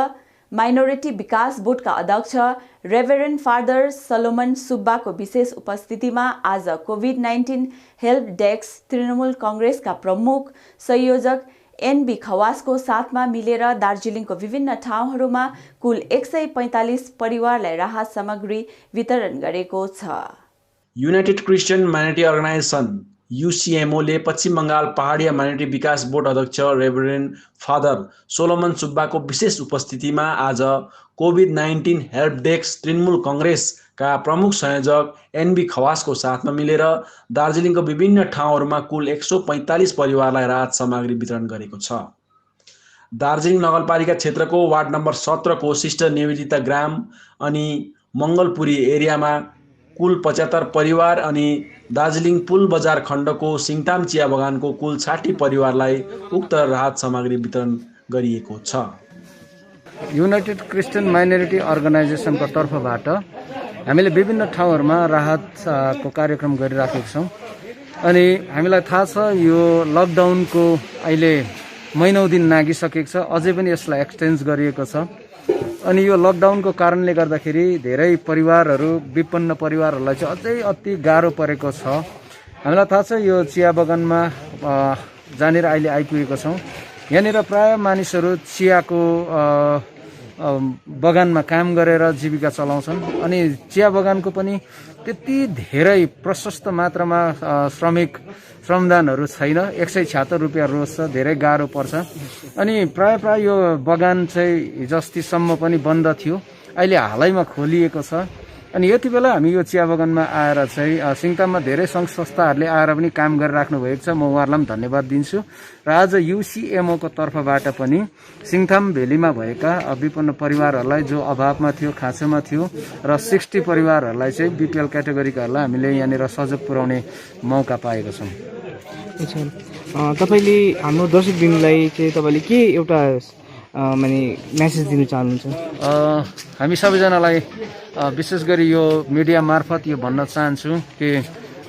माइनोरिटी विकास बोर्डका अध्यक्ष रेभरेन्ड फादर सलोमन सुब्बाको विशेष उपस्थितिमा आज कोभिड-19 हेल्प डेस्क तृणमूल कङ्ग्रेसका प्रमुख संयोजक एनबी खवासको साथमा मिलेर दार्जिलिङको विभिन्न ठाउँहरूमा कुल 145 परिवारलाई राहत सामग्री वितरण गरेको छ। युनाइटेड क्रिस्चियन माइनोरिटी अर्गनाइजेसन युसिएमओले पश्चिम बङ्गाल पहाडीय माइनोरिटी विकास बोर्ड अध्यक्ष रेभरेन्ड फादर सोलोमन सुब्बाको विशेष उपस्थितिमा आज कोभिड-19 हेल्प डेस्क तृणमूल कङ्ग्रेसका प्रमुख संयोजक एनबी खवासको साथमा मिलेर दार्जिलिङको विभिन्न ठाउँहरूमा कुल 145 परिवारलाई राहत सामग्री वितरण गरेको छ। दार्जिलिङ नगरपालिका क्षेत्रको वार्ड नम्बर 17 को सिस्टर निवेदिता ग्राम अनि मङ्गलपुरी एरियामा कुल 75 परिवार अनि दार्जिलिङ पुल बजार खण्डको सिङताम चिया बगानको कुल 60 परिवारलाई उक्त राहत सामग्री वितरण गरिएको छ। युनाइटेड क्रिस्चियन माइनोरिटी अर्गनाइजेसनको तर्फबाट हामीले विभिन्न ठाउँहरूमा राहतको कार्यक्रम गरिराखेका छौँ अनि हामीलाई थाहा छ यो लकडाउनको अहिले महिनौँ दिन नागिसकेको छ, अझै पनि यसलाई एक्सटेन्ड गरिएको छ अनि यो लकडाउनको कारणले गर्दाखेरि धेरै परिवारहरू, विपन्न परिवारहरूलाई चाहिँ अझै अति गाह्रो परेको छ। हामीलाई थाहा छ यो चिया बगानमा जहाँनिर अहिले आइपुगेको छौँ यहाँनिर प्राय मानिसहरू चियाको बगानमा काम गरेर जीविका चलाउँछन् अनि चिया बगानको पनि त्यति धेरै प्रशस्त मात्रामा श्रमदानहरू छैन। 176 रुपियाँ रोज छ, धेरै गाह्रो पर्छ अनि प्राय यो बगान चाहिँ हिजो अस्तिसम्म पनि बन्द थियो, अहिले हालैमा खोलिएको छ अनि यति बेला हामी यो चिया बगानमा आएर चाहिँ सिङताममा धेरै सङ्घ संस्थाहरूले आएर पनि काम गरिराख्नु भएको छ, म उहाँहरूलाई पनि धन्यवाद दिन्छु र आज युसिएमओको तर्फबाट पनि सिङताम भेलीमा भएका विपन्न परिवारहरूलाई जो अभावमा थियो, खाँचोमा थियो र 60 परिवारहरूलाई चाहिँ बिपिएल क्याटेगोरीकाहरूलाई हामीले यहाँनिर सहयोग पुर्याउने मौका पाएको छौँ। तपाईँले हाम्रो दर्शक दिनलाई चाहिँ तपाईँले के एउटा माने मेसेज दिन चाहनुहुन्छ? हामी सबैजनालाई विशेष गरी यो मिडिया मार्फत यो भन्न चाहन्छु कि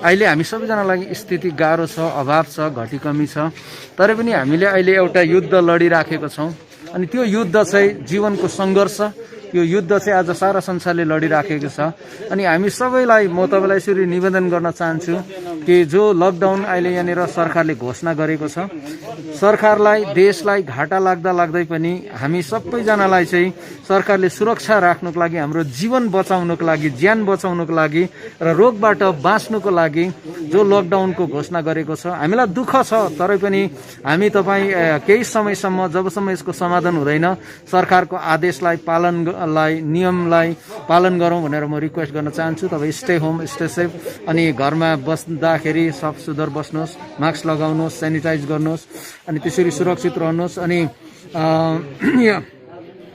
अहिले हामी सबैजनालाई स्थिति गाह्रो छ, अभाव छ, घटी कमी छ, तर पनि हामीले अहिले एउटा युद्ध लडिराखेको छौँ अनि त्यो युद्ध चाहिँ जीवनको सङ्घर्ष, यो युद्ध चाहिँ आज सारा संसारले लडिराखेको छ अनि हामी सबैलाई म तपाईँलाई यसरी निवेदन गर्न चाहन्छु कि जो लकडाउन अहिले यहाँनिर सरकारले घोषणा गरेको छ, सरकारलाई देशलाई घाटा लाग्दै पनि हामी सबैजनालाई चाहिँ सरकारले सुरक्षा राख्नुको लागि, हाम्रो जीवन बचाउनुको लागि, ज्यान बचाउनुको लागि र रोगबाट बाँच्नुको लागि जो लकडाउनको घोषणा गरेको छ, हामीलाई दुःख छ, तरै पनि हामी केही समयसम्म जबसम्म यसको समाधान हुँदैन सरकारको आदेशलाई नियमलाई पालन गरौँ भनेर म रिक्वेस्ट गर्न चाहन्छु। तपाईँ स्टे होम, स्टे सेफ, अनि घरमा बस्दाखेरि सफा सुग्घर बस्नुहोस्, मास्क लगाउनुहोस्, सेनिटाइज गर्नुहोस्, अनि त्यसरी सुरक्षित रहनुहोस्। अनि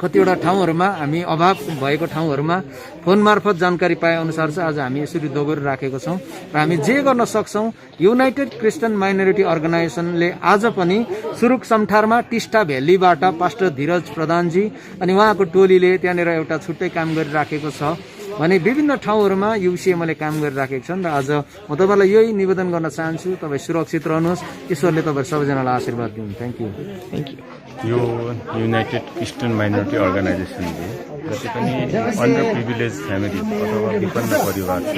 कतिवटा ठाउँहरूमा हामी अभाव भएको ठाउँहरूमा फोन मार्फत जानकारी पाए अनुसार चाहिँ आज हामी यसरी दोहोरी राखेको छौँ र हामी जे गर्न सक्छौँ। युनाइटेड क्रिस्चियन माइनोरिटी अर्गनाइजेसनले आज पनि सुरुक समठारमा टिस्टा भ्यालीबाट पास्टर धीरज प्रधानजी अनि उहाँको टोलीले त्यहाँनिर एउटा छुट्टै काम गरिराखेको छ भने विभिन्न ठाउँहरूमा युसिएमले काम गरिराखेका छन्। र आज म तपाईँलाई यही निवेदन गर्न चाहन्छु, तपाईँ सुरक्षित रहनुहोस्, ईश्वरले तपाईँ सबैजनालाई आशीर्वाद दिनु। Thank you. यो युनाइटेड क्रिस्चियन माइनोरिटी अर्गनाइजेसनले जति पनि अन्डर प्रिभिलेज फ्यामिली अथवा विपन्न परिवार छ,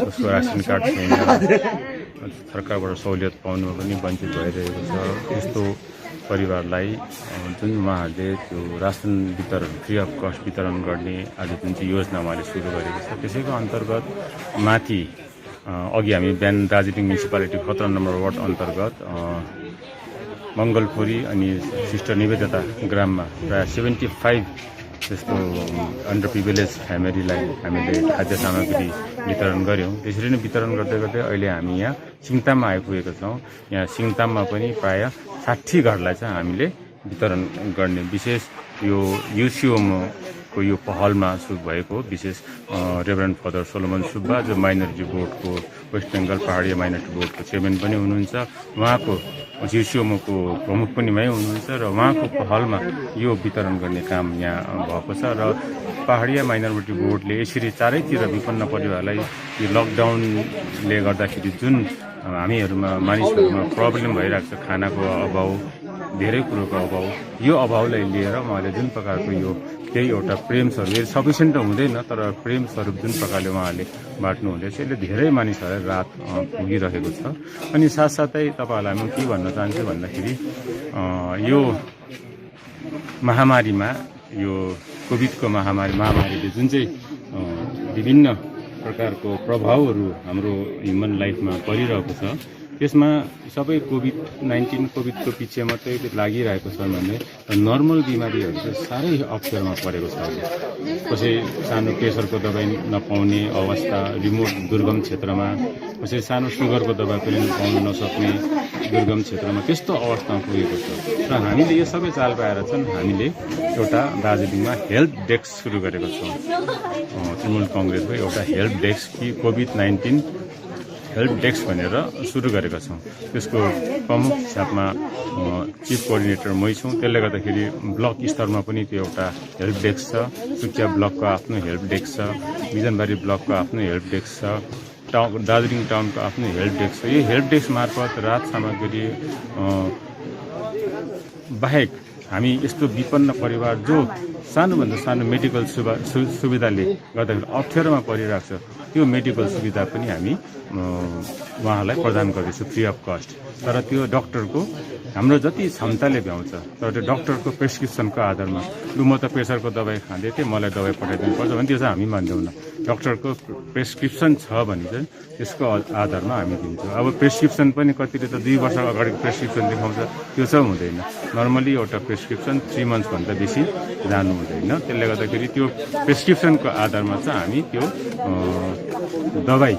उसको रासन कार्ड छैन, सरकारबाट सहुलियत पाउनुमा पनि वञ्चित भइरहेको छ, त्यस्तो परिवारलाई जुन उहाँहरूले त्यो रासन वितरण फ्री अफ कस्ट वितरण गर्ने आज जुन चाहिँ योजना उहाँले सुरु गरेको छ, त्यसैको अन्तर्गत माथि अघि हामी बिहान दार्जिलिङ म्युनिसिपालिटी 17 नम्बर वार्ड अन्तर्गत मङ्गलपुरी अनि सिस्टर निवेदिता ग्राममा प्राय 75 जस्तो अन्डर प्रिभिलेज फ्यामिलीलाई हामीले खाद्य सामग्री वितरण गऱ्यौँ। त्यसरी नै वितरण गर्दै गर्दै अहिले हामी यहाँ सिङताममा आइपुगेका छौँ। यहाँ सिङताममा पनि प्राय 60 घरलाई चाहिँ हामीले वितरण गर्ने विशेष यो युसिओमको यो पहलमा सुरु भएको विशेष रेभरेन्ड फादर सोलोमन सुब्बा जो माइनोरिटी बोर्डको वेस्ट बेङ्गल पहाडी माइनोरिटी बोर्डको चेयरम्यान पनि हुनुहुन्छ, उहाँको युसिओमको प्रमुख पनि मै हुनुहुन्छ र उहाँको पहलमा यो वितरण गर्ने काम यहाँ भएको छ। र पहाडिया माइनोरिटी बोर्डले यसरी चारैतिर विपन्न परिवारलाई यो लकडाउनले गर्दाखेरि जुन हामीहरूमा मानिसहरूमा प्रब्लम भइरहेको छ, खानाको अभाव, धेरै कुरोको अभाव, यो अभावलाई लिएर उहाँले जुन प्रकारको यो केही एउटा प्रेम स्वरूप सफिसियन्ट त हुँदैन तर प्रेम स्वरूप जुन प्रकारले उहाँले बाँड्नु हुँदैछ, यसले धेरै मानिसहरूलाई राहत पुगिरहेको छ। अनि साथसाथै तपाईँहरूलाई म के भन्न चाहन्छु भन्दाखेरि यो महामारीमा यो कोभिडको महामारीले जुन चाहिँ विभिन्न प्रकारको प्रभावहरू हाम्रो ह्युमन लाइफमा परिरहेको छ, त्यसमा सबै कोभिडको पछि मात्रै लागिरहेको छ भने नर्मल बिमारीहरू चाहिँ साह्रै अप्ठ्यारोमा परेको छ। कसै सानो प्रेसरको दबाई नपाउने अवस्था, रिमोट दुर्गम क्षेत्रमा, कसै सानो सुगरको दबाई पनि पाउन नसक्ने दुर्गम क्षेत्रमा त्यस्तो अवस्थामा पुगेको छ। र हामीले यो सबै चाल पाएर चाहिँ हामीले एउटा दार्जिलिङमा हेल्प डेस्क सुरु गरेको छौँ। तृणमूल कङ्ग्रेसको एउटा help desk COVID-19 help desk भनेर सुरु गरेका छौँ। त्यसको प्रमुख हिसाबमा चिफ कोअर्डिनेटर मै छौँ। त्यसले गर्दाखेरि ब्लक स्तरमा पनि त्यो एउटा हेल्प डेस्क छ, सुकिया ब्लकको आफ्नो हेल्प डेस्क छ, बिजनबारी ब्लकको आफ्नो हेल्प डेस्क छ, दार्जिलिङ टाउनको आफ्नो हेल्प डेस्क छ। यो हेल्प डेस्क मार्फत राहत सामग्री बाहेक हामी यस्तो विपन्न परिवार जो सानोभन्दा सानो मेडिकल सुविधाले गर्दाखेरि अप्ठ्यारोमा परिरहेको छ, त्यो मेडिकल सुविधा पनि हामी उहाँहरूलाई प्रदान गर्दैछौँ फ्री अफ कस्ट। तर त्यो डक्टरको हाम्रो जति क्षमताले भ्याउँछ, तर त्यो डक्टरको प्रेसक्रिप्सनको आधारमा लु म त प्रेसरको दबाई खाँदै थिएँ, मलाई दबाई पठाइदिनु पर्छ भने त्यो चाहिँ हामी मान्दैनौँ। डक्टरको प्रेसक्रिप्सन छ भने चाहिँ त्यसको आधारमा हामी दिन्छौँ। अब प्रेसक्रिप्सन पनि कतिले त 2 वर्ष अगाडिको प्रेसक्रिप्सन देखाउँछ, त्यो चाहिँ हुँदैन। नर्मली एउटा प्रेसक्रिप्सन 3 मन्थ्सभन्दा बेसी जानु हुँदैन। त्यसले गर्दाखेरि त्यो प्रेसक्रिप्सनको आधारमा चाहिँ हामी त्यो दबाई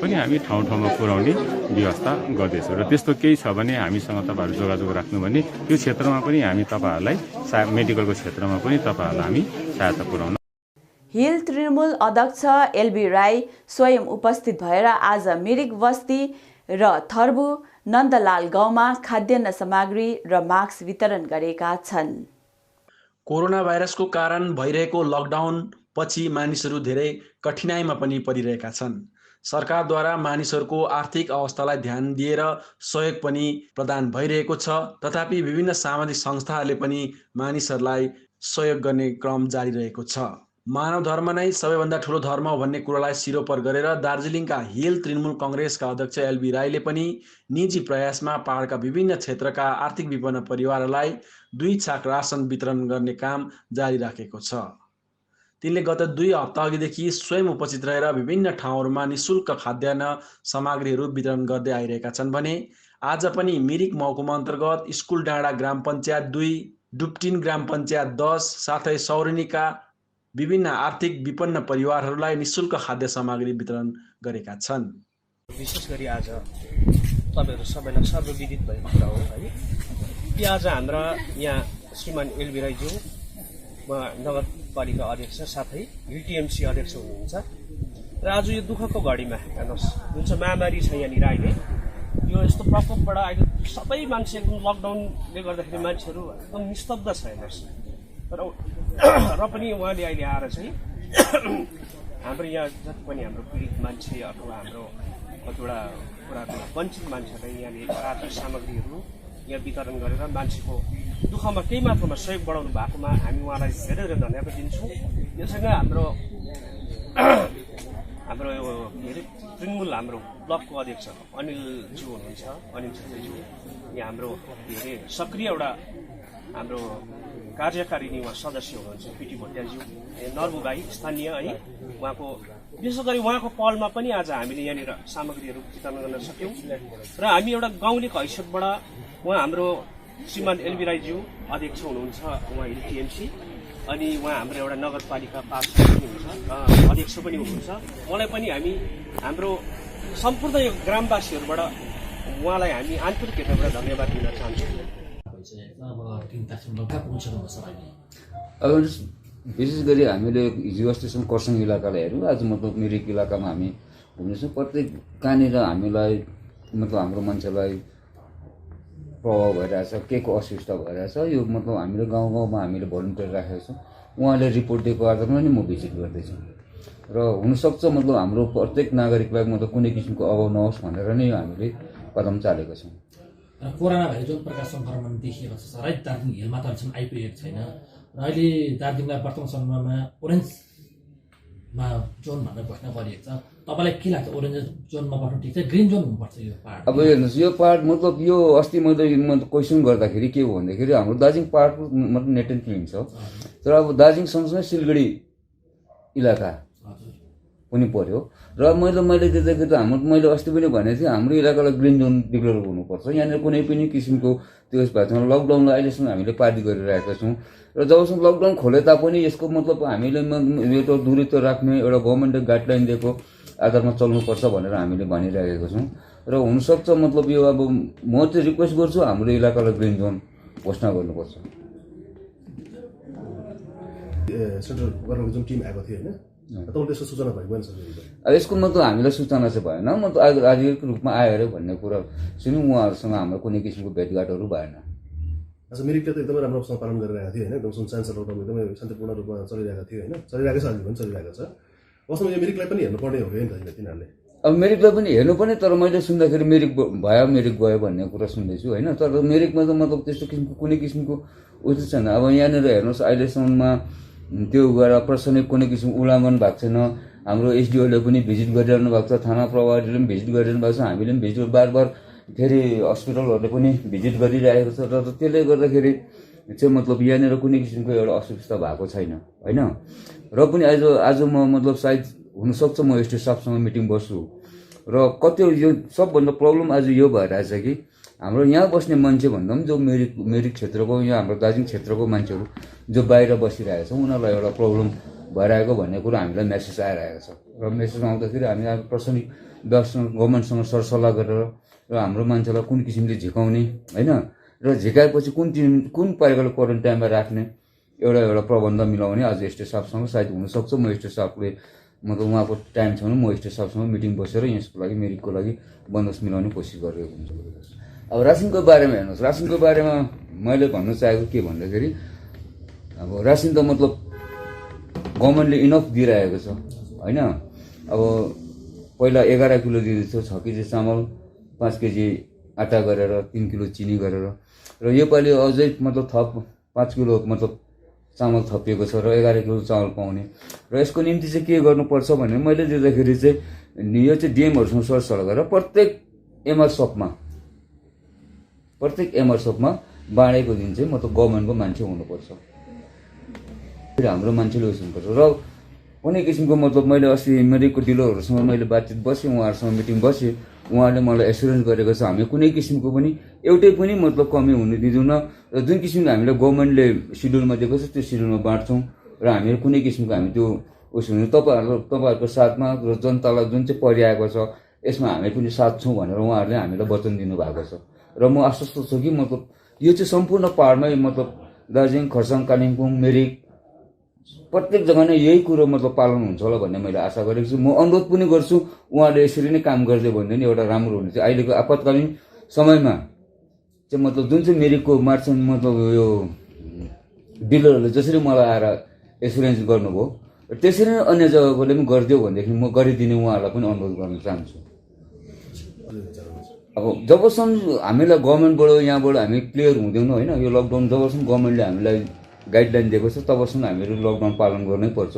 पनि हामी ठाउँ ठाउँमा पुर्याउने व्यवस्था गर्दैछौँ। र त्यस्तो केही छ भने हामीसँग तपाईँहरू जोगाजोग राख्नु भने त्यो क्षेत्रमा पनि हामी तपाईँहरूलाई मेडिकलको क्षेत्रमा पनि तपाईँहरूलाई हामी सहायता पुर्याउन। हिल तृणमूल अध्यक्ष एलबी राई स्वयं उपस्थित भएर आज मिरिक बस्ती र थर्बु नन्दलाल गाउँमा खाद्यान्न सामग्री र मास्क वितरण गरेका छन्। कोरोना भाइरसको कारण भइरहेको लकडाउन पछि मानिसहरू धेरै कठिनाइमा पनि परिरहेका छन्। सरकारद्वारा मानिसहरूको आर्थिक अवस्थालाई ध्यान दिएर सहयोग पनि प्रदान भइरहेको छ। तथापि विभिन्न सामाजिक संस्थाहरूले पनि मानिसहरूलाई सहयोग गर्ने क्रम जारी रहेको छ। मानव धर्म नै सबैभन्दा ठुलो धर्म हो भन्ने कुरालाई सिरोपर गरेर दार्जिलिङका हिल तृणमूल कङ्ग्रेसका अध्यक्ष एलबी राईले पनि निजी प्रयासमा पहाडका विभिन्न क्षेत्रका आर्थिक विपन्न परिवारहरूलाई 2 छाक रासन वितरण गर्ने काम जारी राखेको छ। तिनले गत 2 हप्ता अघिदेखि स्वयं उपस्थित रहेर विभिन्न ठाउँहरूमा निःशुल्क खाद्यान्न सामग्रीहरू वितरण गर्दै आइरहेका छन् भने आज पनि मिरिक महकुमा अन्तर्गत स्कुल डाँडा ग्राम पञ्चायत 2, डुप्टिन ग्राम पञ्चायत 10 साथै सौरेनीका विभिन्न आर्थिक विपन्न परिवारहरूलाई निःशुल्क खाद्य सामग्री वितरण गरेका छन्। विशेष गरी आज तपाईहरु सबैलाई सर्वविदित भएको कुरा हो है कि आज हाम्रा यहाँ श्रीमान एलबी राईज्यू नगरपालिका अध्यक्ष साथै टिएमसी अध्यक्ष हुनुहुन्छ र आज यो दुःखको घडीमा हेर्नुहोस् जुन चाहिँ महामारी छ यहाँनिर अहिले यो यस्तो प्रकोपबाट अहिले सबै मान्छे एकदम लकडाउनले गर्दाखेरि मान्छेहरू एकदम निस्तब्ध छ हेर्नुहोस् र पनि उहाँले अहिले आएर चाहिँ हाम्रो यहाँ जति पनि हाम्रो पीडित मान्छे अथवा हाम्रो कतिवटा कुराको वञ्चित मान्छेहरूलाई यहाँले राहत सामग्रीहरू यहाँ वितरण गरेर मान्छेको दुःखमा केही मात्रामा सहयोग बढाउनु भएकोमा हामी उहाँलाई धेरै धेरै धन्यवाद दिन्छौँ। योसँग हाम्रो यो के अरे तृणमूल हाम्रो ब्लकको अध्यक्ष अनिलज्यू हुनुहुन्छ, अनिल छेत्रीज्यू यहाँ हाम्रो के अरे सक्रिय एउटा हाम्रो कार्यकारिणी उहाँ सदस्य हुनुहुन्छ पिटी भोटियाज्यू नर्बु भाइ स्थानीय है उहाँको विशेष गरी उहाँको पहलमा पनि आज हामीले यहाँनिर सामग्रीहरू वितरण गर्न सक्यौँ र हामी एउटा गाउँलेको हैसियतबाट उहाँ हाम्रो श्रीमान एलबी राईज्यू अध्यक्ष हुनुहुन्छ उहाँ टिएमसी अनि उहाँ हाम्रो एउटा नगरपालिका पार्षद पनि हुनुहुन्छ अध्यक्ष पनि हुनुहुन्छ उहाँलाई पनि हामी हाम्रो सम्पूर्ण यो ग्रामवासीहरूबाट उहाँलाई हामी आन्तरिक हृदयबाट धन्यवाद दिन चाहन्छौँ। अब विशेष गरी हामीले हिजो अस्तिसम्म खरसाङ इलाकालाई हेऱ्यौँ आज मतलब मिरिक इलाकामा हामी घुम्नेछौँ प्रत्येक कहाँनिर हामीलाई मतलब हाम्रो मान्छेलाई प्रभाव भइरहेछ के को असुविस्ता भइरहेछ यो मतलब हामीले गाउँ गाउँमा हामीले भोलिन्टियर राखेका छौँ उहाँले रिपोर्ट दिएको आधारमा नै म भिजिट गर्दैछु र हुनसक्छ मतलब हाम्रो प्रत्येक नागरिकलाई मतलब कुनै किसिमको अभाव नहोस् भनेर नै हामीले कदम चालेका छौँ। कोरोना भएर जुन प्रकार सङ्क्रमण देखिएको छ सर है दार्जिलिङ हिलमा त अहिलेसम्म आइपुगेको छैन र अहिले दार्जिलिङलाई वर्तमान समयमा ओरेन्जमा जोन भनेर घोषणा गरिएको छ तपाईँलाई के लाग्छ ओरेन्ज जोनमा बस्नु ठिक छ ग्रिन जोन हुनुपर्छ यो पहाड? अब हेर्नुहोस् यो पहाड मतलब यो अस्ति मैले क्वेसन गर्दाखेरि के हो भन्दाखेरि हाम्रो दार्जिलिङ पहाडको मतलब नेट एन्ड क्लिन छ तर अब दार्जिलिङ सँगसँगै सिलगढी इलाका पनि पर्यो र मैले देख्दाखेरि मैले अस्ति पनि भनेको थिएँ हाम्रो इलाकालाई ग्रिन जोन डिक्लेयर हुनुपर्छ यहाँनिर कुनै पनि किसिमको त्यो भएको छैन लकडाउनलाई अहिलेसम्म हामीले पारित गरिरहेका छौँ र जबसम्म लकडाउन खोले तापनि यसको मतलब हामीले एउटा दूरत्व राख्ने एउटा गभर्मेन्टले गाइडलाइन दिएको आधारमा चल्नुपर्छ भनेर हामीले भनिरहेका छौँ र हुनसक्छ मतलब यो अब म चाहिँ रिक्वेस्ट गर्छु हाम्रो इलाकालाई ग्रिन जोन घोषणा गर्नुपर्छ। सेन्ट्रल जुन टिम आएको थियो होइन त्यसको सूचना भएको अब यसको मतलब हामीलाई सूचना चाहिँ भएन मतलब आधिकारिक रूपमा आयो भन्ने कुरा सुन्यौँ उहाँहरूसँग हाम्रो कुनै किसिमको भेटघाटहरू भएन। अच्छा मिरिकले त एकदमै राम्रोसँग पालन गरिरहेको थियो होइन एकदम सुनसान लकडाउन एकदमै शान्तिपूर्ण रूपमा चलिरहेको थियो होइन चलिरहेको छ अहिले पनि चलिरहेको छ वास्तवमा यो मिरिकलाई पनि हेर्नुपर्ने हो नि त तिनीहरूले अब मिरिकलाई पनि हेर्नु पनि तर मैले सुन्दाखेरि मिरिक गयो भन्ने कुरा सुन्दैछु होइन तर मिरिकमा त मतलब त्यस्तो किसिमको कुनै किसिमको उचित छैन। अब यहाँनिर हेर्नुहोस् अहिलेसम्ममा त्यो गएर प्रशासनिक कुनै किसिमको उल्लङ्घन भएको छैन हाम्रो एसडिओले पनि भिजिट गरिरहनु भएको छ थाना प्रभारीले पनि भिजिट गरिरहनु भएको छ हामीले पनि भिजिट बार फेरि हस्पिटलहरूले पनि भिजिट गरिरहेको छ र त्यसले गर्दाखेरि चाहिँ मतलब यहाँनिर कुनै किसिमको एउटा असुविस्ता भएको छैन होइन र पनि आज म मतलब सायद हुनसक्छ म एसडी स्टाफसँग मिटिङ बस्छु र कति यो सबभन्दा प्रब्लम आज यो भइरहेछ कि हाम्रो यहाँ बस्ने मान्छे भन्दा पनि जो मिरिक क्षेत्रको यहाँ हाम्रो दार्जिलिङ क्षेत्रको मान्छेहरू जो बाहिर बसिरहेको छ उनीहरूलाई एउटा प्रब्लम भइरहेको भन्ने कुरा हामीलाई मेसेज आइरहेको छ र मेसेज आउँदाखेरि हामी अब प्रशासनिक व्यवस्था गभर्मेन्टसँग सरसल्लाह गरेर र हाम्रो मान्छेलाई कुन किसिमले झिकाउने होइन र झिकाएपछि कुन प्रकारले क्वारेन्टाइनमा राख्ने एउटा प्रबन्ध मिलाउने आज एसटी स्टाफसँग सायद हुनसक्छ म एसटी स्टाफले मतलब उहाँको टाइम छ भने म एसटी स्टाफसँग मिटिङ बसेर यसको लागि मिरिकको लागि बन्दोबस्त मिलाउने कोसिस गरिरहेको हुन्छु। अब रासिनको बारेमा हेर्नुहोस् रासिनको बारेमा मैले भन्नु चाहेको के भन्दाखेरि अब रासिन त मतलब गभर्मेन्टले इनफ दिइरहेको छ होइन अब पहिला 11 किलो दिँदैथ्यो 6 केजी चामल 5 केजी आटा गरेर 3 किलो चिनी गरेर र योपालि अझै मतलब थप 5 किलो मतलब चामल थपिएको छ र 11 किलो चामल पाउने र यसको निम्ति चाहिँ के गर्नुपर्छ भने मैले देख्दाखेरि चाहिँ यो चाहिँ डिएमहरूसँग सरसल्लाह गरेर प्रत्येक एमआर सपमा बाँडेको दिन चाहिँ मतलब गभर्मेन्टको मान्छे हुनुपर्छ, हाम्रो मान्छेले उस हुनुपर्छ र कुनै किसिमको मतलब मैले अस्ति मेडिकल डिलरहरूसँग मैले बातचित बसेँ, उहाँहरूसँग मिटिङ बसेँ, उहाँले मलाई एसुरेन्स गरेको छ हामी कुनै किसिमको पनि एउटै पनि मतलब कमी हुनु दिँदैनौँ र जुन किसिमको हामीले गभर्मेन्टले सिड्युलमा दिएको छ त्यो सिड्युलमा बाँड्छौँ र हामीहरू कुनै किसिमको हामी त्यो उस हुनु तपाईँहरूको साथमा र जनतालाई जुन चाहिँ परिआएको छ यसमा हामी पनि साथ छौँ भनेर उहाँहरूले हामीलाई वचन दिनुभएको छ र म आश्वस्त छु कि मतलब यो चाहिँ सम्पूर्ण पहाडमै मतलब दार्जिलिङ, खरसाङ, कालिम्पोङ, मिरिक प्रत्येक जग्गा नै यही कुरो मतलब पालन हुन्छ होला भन्ने मैले आशा गरेको छु। म अनुरोध पनि गर्छु उहाँले यसरी नै काम गर्दै भन्दै नि एउटा राम्रो हुन्छ। अहिलेको आपतकालीन समयमा चाहिँ मतलब जुन चाहिँ मिरिकको मार्चेन्ट मतलब यो डिलरहरूले जसरी मलाई आएर एसुरेन्स गर्नुभयो त्यसरी नै अन्य जग्गाकोले पनि गरिदियो भनेदेखि म गरिदिने उहाँहरूलाई पनि अनुरोध गर्न चाहन्छु। अब जबसम्म हामीलाई गभर्मेन्टबाट यहाँबाट हामी क्लियर हुँदैनौँ होइन, यो लकडाउन जबसम्म गभर्मेन्टले हामीलाई गाइडलाइन दिएको छ तबसम्म हामीहरू लकडाउन पालन गर्नै पर्छ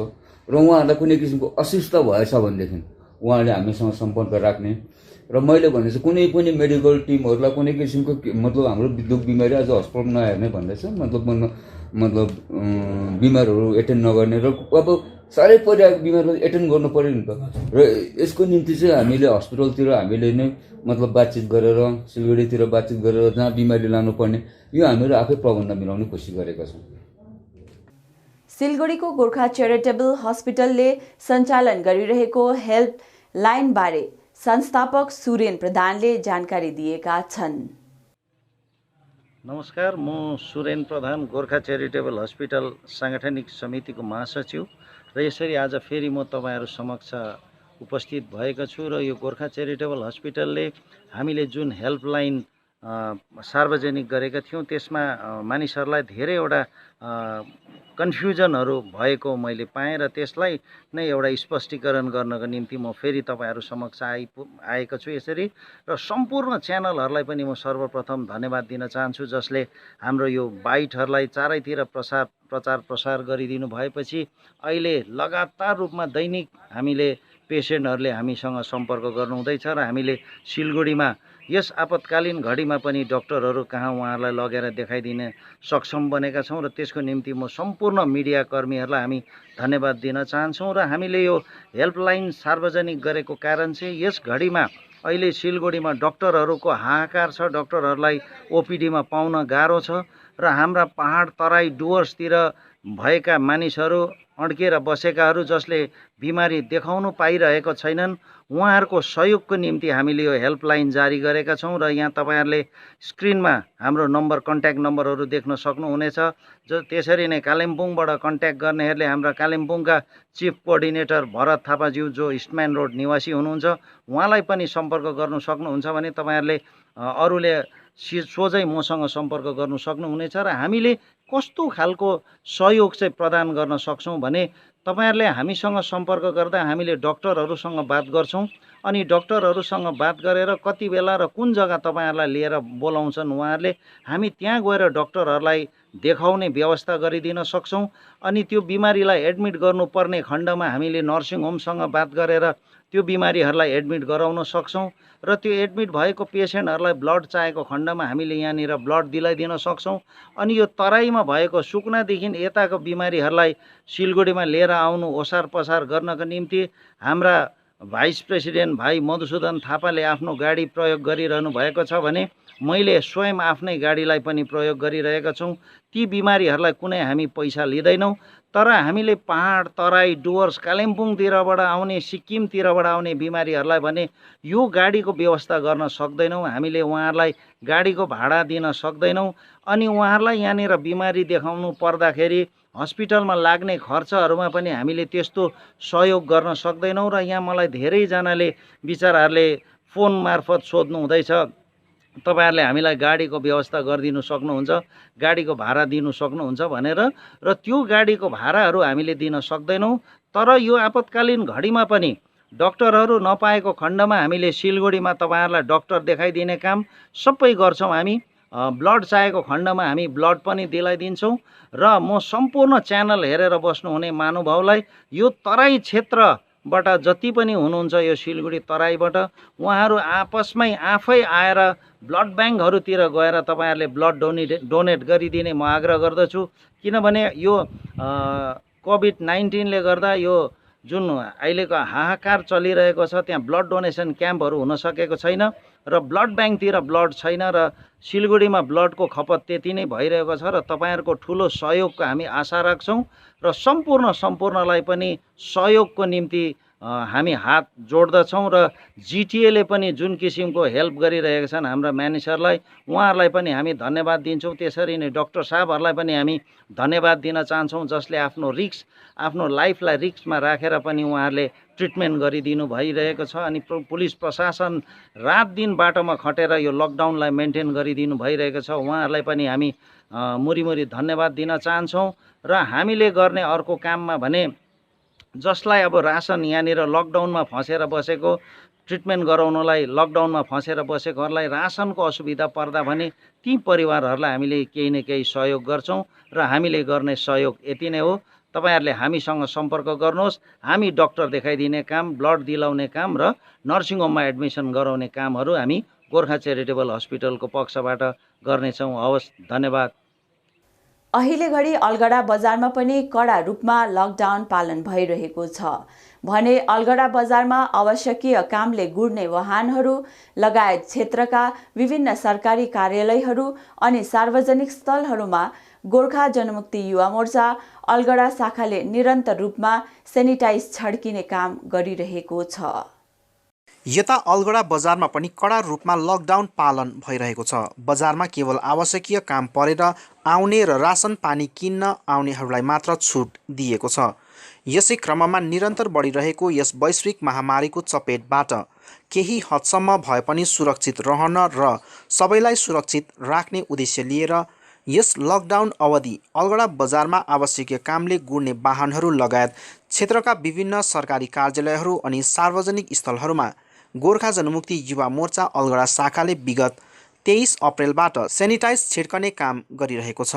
र उहाँहरूलाई कुनै किसिमको असुविस्ता भएछ भनेदेखि उहाँले हामीसँग सम्पर्क राख्ने र मैले भने चाहिँ कुनै पनि मेडिकल टिमहरूलाई कुनै किसिमको मतलब हाम्रो दुःख बिमारी अझ हस्पिटलमा नहेर्ने भन्दैछ मतलब बिमारहरू एटेन्ड नगर्ने र अब साह्रै परिआएको बिमारहरू एटेन्ड गर्नु पऱ्यो नि त र यसको निम्ति चाहिँ हामीले हस्पिटलतिर हामीले नै मतलब बातचित गरेर सिलगढीतिर बातचित गरेर जहाँ बिमारी लानुपर्ने यो हामीहरू आफै प्रबन्ध मिलाउने कोसिस गरेका छौँ। सिलगढीको गोर्खा च्यारिटेबल हस्पिटलले सञ्चालन गरिरहेको हेल्प लाइनबारे संस्थापक सुरेन प्रधानले जानकारी दिएका छन्। नमस्कार, म सुरेन प्रधान, गोर्खा च्यारिटेबल हस्पिटल साङ्गठनिक समितिको महासचिव र यसरी आज फेरि म तपाईँहरू समक्ष उपस्थित भएको छु र यो गोर्खा च्यारिटेबल हस्पिटलले हामीले जुन हेल्पलाइन सार्वजनिक गरेका थियौँ त्यसमा मानिसहरूलाई धेरैवटा कन्फ्युजनहरू भएको मैले पाएँ र त्यसलाई नै एउटा स्पष्टीकरण गर्नको निम्ति म फेरि तपाईँहरू समक्ष आएको छु यसरी र सम्पूर्ण च्यानलहरूलाई पनि म सर्वप्रथम धन्यवाद दिन चाहन्छु जसले हाम्रो यो बाइटहरूलाई चारैतिर प्रचार प्रसार गरिदिनु भएपछि अहिले लगातार रूपमा दैनिक हामीले पेसेन्टहरूले हामीसँग सम्पर्क गर्नुहुँदैछ र हामीले सिलगढीमा यस आपतकालीन घडीमा पनि डाक्टरहरू कहाँ उहाँहरूलाई लगेर देखाइदिन सक्षम बनेका छौँ र त्यसको निम्ति म सम्पूर्ण मिडियाकर्मीहरूलाई हामी धन्यवाद दिन चाहन्छौँ र हामीले यो हेल्पलाइन सार्वजनिक गरेको कारण चाहिँ यस घडीमा अहिले सिलगढीमा डाक्टरहरूको हाहाकार छ, डाक्टरहरूलाई ओपिडीमा पाउन गाह्रो छ र हाम्रा पहाड तराई डुवर्सतिर भएका मानिसहरू अड्किएर बसेकाहरू जसले बिमारी देखाउनु पाइरहेको छैनन् उहाँहरूको सहयोगको निम्ति हामीले यो हेल्पलाइन जारी गरेका छौँ र यहाँ तपाईँहरूले स्क्रिनमा हाम्रो नम्बर कन्ट्याक्ट नम्बरहरू देख्न सक्नुहुनेछ। त्यसरी नै कालिम्पोङबाट कन्ट्याक्ट गर्नेहरूले हाम्रा कालिम्पोङका चिफ कोअर्डिनेटर भरत थापाज्यू जो इस्टम्यान रोड निवासी हुनुहुन्छ उहाँलाई पनि सम्पर्क गर्नु सक्नुहुन्छ भने तपाईँहरूले अरूले सोझै मसँग सम्पर्क गर्नु सक्नुहुनेछ र हामीले कस्तो खालको सहयोग चाहिँ प्रदान गर्न सक्छौँ भने तपाईँहरूले हामीसँग सम्पर्क गर्दा हामीले डाक्टरहरूसँग बात गर्छौँ अनि डाक्टरहरूसँग बात गरेर कति बेला र कुन जग्गा तपाईँहरूलाई लिएर बोलाउँछन् उहाँहरूले हामी त्यहाँ गएर डाक्टरहरूलाई देखाउने व्यवस्था गरिदिन सक्छौँ अनि त्यो बिमारीलाई एडमिट गर्नुपर्ने खण्डमा हामीले नर्सिङ होमसँग बात गरेर त्यो बिमारीहरूलाई एडमिट गराउन सक्छौँ र त्यो एडमिट भएको पेसेन्टहरूलाई ब्लड चाहेको खण्डमा हामीले यहाँनिर ब्लड दिलाइदिन सक्छौँ अनि यो तराईमा भएको सुकुनादेखि यताको बिमारीहरूलाई सिलगढीमा लिएर आउनु ओसार पसार गर्नको निम्ति हाम्रा भाइस प्रेसिडेन्ट भाइ मधुसूदन थापाले आफ्नो गाडी प्रयोग गरिरहनु भएको छ भने मैले स्वयं आफ्नै गाडीलाई पनि प्रयोग गरिरहेका छौँ। ती बिमारीहरूलाई कुनै हामी पैसा लिँदैनौँ तर हामीले पहाड तराई डुवर्स कालिम्पोङतिरबाट आउने सिक्किमतिरबाट आउने बिमारीहरूलाई भने यो गाडीको व्यवस्था गर्न सक्दैनौँ, हामीले उहाँहरूलाई गाडीको भाडा दिन सक्दैनौँ अनि उहाँहरूलाई यहाँनिर बिमारी देखाउनु पर्दाखेरि हस्पिटलमा लाग्ने खर्चहरूमा पनि हामीले त्यस्तो सहयोग गर्न सक्दैनौँ र यहाँ मलाई धेरैजनाले बिचराहरूले फोन मार्फत सोध्नु हुँदैछ तपाईँहरूले हामीलाई गाडीको व्यवस्था गरिदिनु सक्नुहुन्छ, गाडीको भाडा दिनु सक्नुहुन्छ भनेर र त्यो गाडीको भाडाहरू हामीले दिन सक्दैनौँ तर यो आपतकालीन घडीमा पनि डाक्टरहरू नपाएको खण्डमा हामीले सिलगढीमा तपाईँहरूलाई डाक्टर देखाइदिने काम सबै गर्छौँ हामी ब्लड चाहेको खण्डमा हामी ब्लड पनि दिलाइदिन्छौँ र म सम्पूर्ण च्यानल हेरेर बस्नुहुने महानुभावलाई यो तराई क्षेत्रबाट जति पनि हुनुहुन्छ यो सिलगढी तराईबाट उहाँहरू आपसमै आफै आएर ब्लड ब्याङ्कहरूतिर गएर तपाईँहरूले ब्लड डोनेट गरिदिने म आग्रह गर्दछु किनभने यो कोभिड-19ले गर्दा यो जुन अहिलेको हाहाकार चलिरहेको छ त्यहाँ ब्लड डोनेसन क्याम्पहरू हुन सकेको छैन र ब्लड ब्याङ्कतिर ब्लड छैन र सिलगढीमा ब्लडको खपत त्यति नै भइरहेको छ र तपाईँहरूको ठुलो सहयोगको हामी आशा राख्छौँ र सम्पूर्णलाई पनि सहयोगको निम्ति हामी हात जोड्दछौँ र जिटिएले पनि जुन किसिमको हेल्प गरिरहेका छन् हाम्रा मानिसहरूलाई उहाँहरूलाई पनि हामी धन्यवाद दिन्छौँ। त्यसरी नै डाक्टर साहबहरूलाई पनि हामी धन्यवाद दिन चाहन्छौँ जसले आफ्नो लाइफलाई रिस्कमा राखेर पनि उहाँहरूले ट्रिटमेन्ट गरिदिनु भइरहेको छ। अनि पुलिस प्रशासन रात दिन बाटोमा खटेर यो लकडाउनलाई मेन्टेन गरिदिनु भइरहेको छ, उहाँहरूलाई पनि हामी मुरी धन्यवाद दिन चाहन्छौँ। र हामीले गर्ने अर्को काममा भने जसलाई अब रासन यहाँनिर लकडाउनमा फँसेर बसेको ट्रिटमेन्ट गराउनलाई लकडाउनमा फँसेर बसेकोहरूलाई रासनको असुविधा पर्दा भने ती परिवारहरूलाई हामीले केही न केही सहयोग गर्छौँ र हामीले गर्ने सहयोग यति नै हो। तपाईहरुले हामीसँग सम्पर्क गर्नुहोस्। हामी डाक्टर देखाइदिने काम, ब्लड दिलाउने काम र नर्सिङ होममा एडमिसन गराउने कामहरू हामी गोर्खा च्यारिटेबल हस्पिटलको पक्षबाट गर्नेछौँ। हवस्, धन्यवाद। अहिले घडी अलगढा बजारमा पनि कडा रूपमा लकडाउन पालन भइरहेको छ भने अलगढा बजारमा आवश्यकीय कामले गुड्ने वाहनहरू लगायत क्षेत्रका विभिन्न सरकारी कार्यालयहरू अनि सार्वजनिक स्थलहरूमा गोर्खा जनमुक्ति युवा मोर्चा अलगढा शाखाले निरन्तर रूपमा सेनिटाइज छड्किने काम गरिरहेको छ। यता अलगढा बजारमा पनि कडा रूपमा लकडाउन पालन भइरहेको छ। बजारमा केवल आवश्यकीय काम परेर आउने र रासन पानी किन्न आउनेहरूलाई मात्र छुट दिएको छ। यसै क्रममा निरन्तर बढिरहेको यस वैश्विक महामारीको चपेटबाट केही हदसम्म भए पनि सुरक्षित रहन र सबैलाई सुरक्षित राख्ने उद्देश्य लिएर यस लकडाउन अवधि अलगढा बजारमा आवश्यकीय कामले गुड्ने वाहनहरू लगायत क्षेत्रका विभिन्न सरकारी कार्यालयहरू अनि सार्वजनिक स्थलहरूमा गोर्खा जनमुक्ति युवा मोर्चा अलगढा शाखाले विगत 23 अप्रेलबाट सेनिटाइज छिड्कने काम गरिरहेको छ।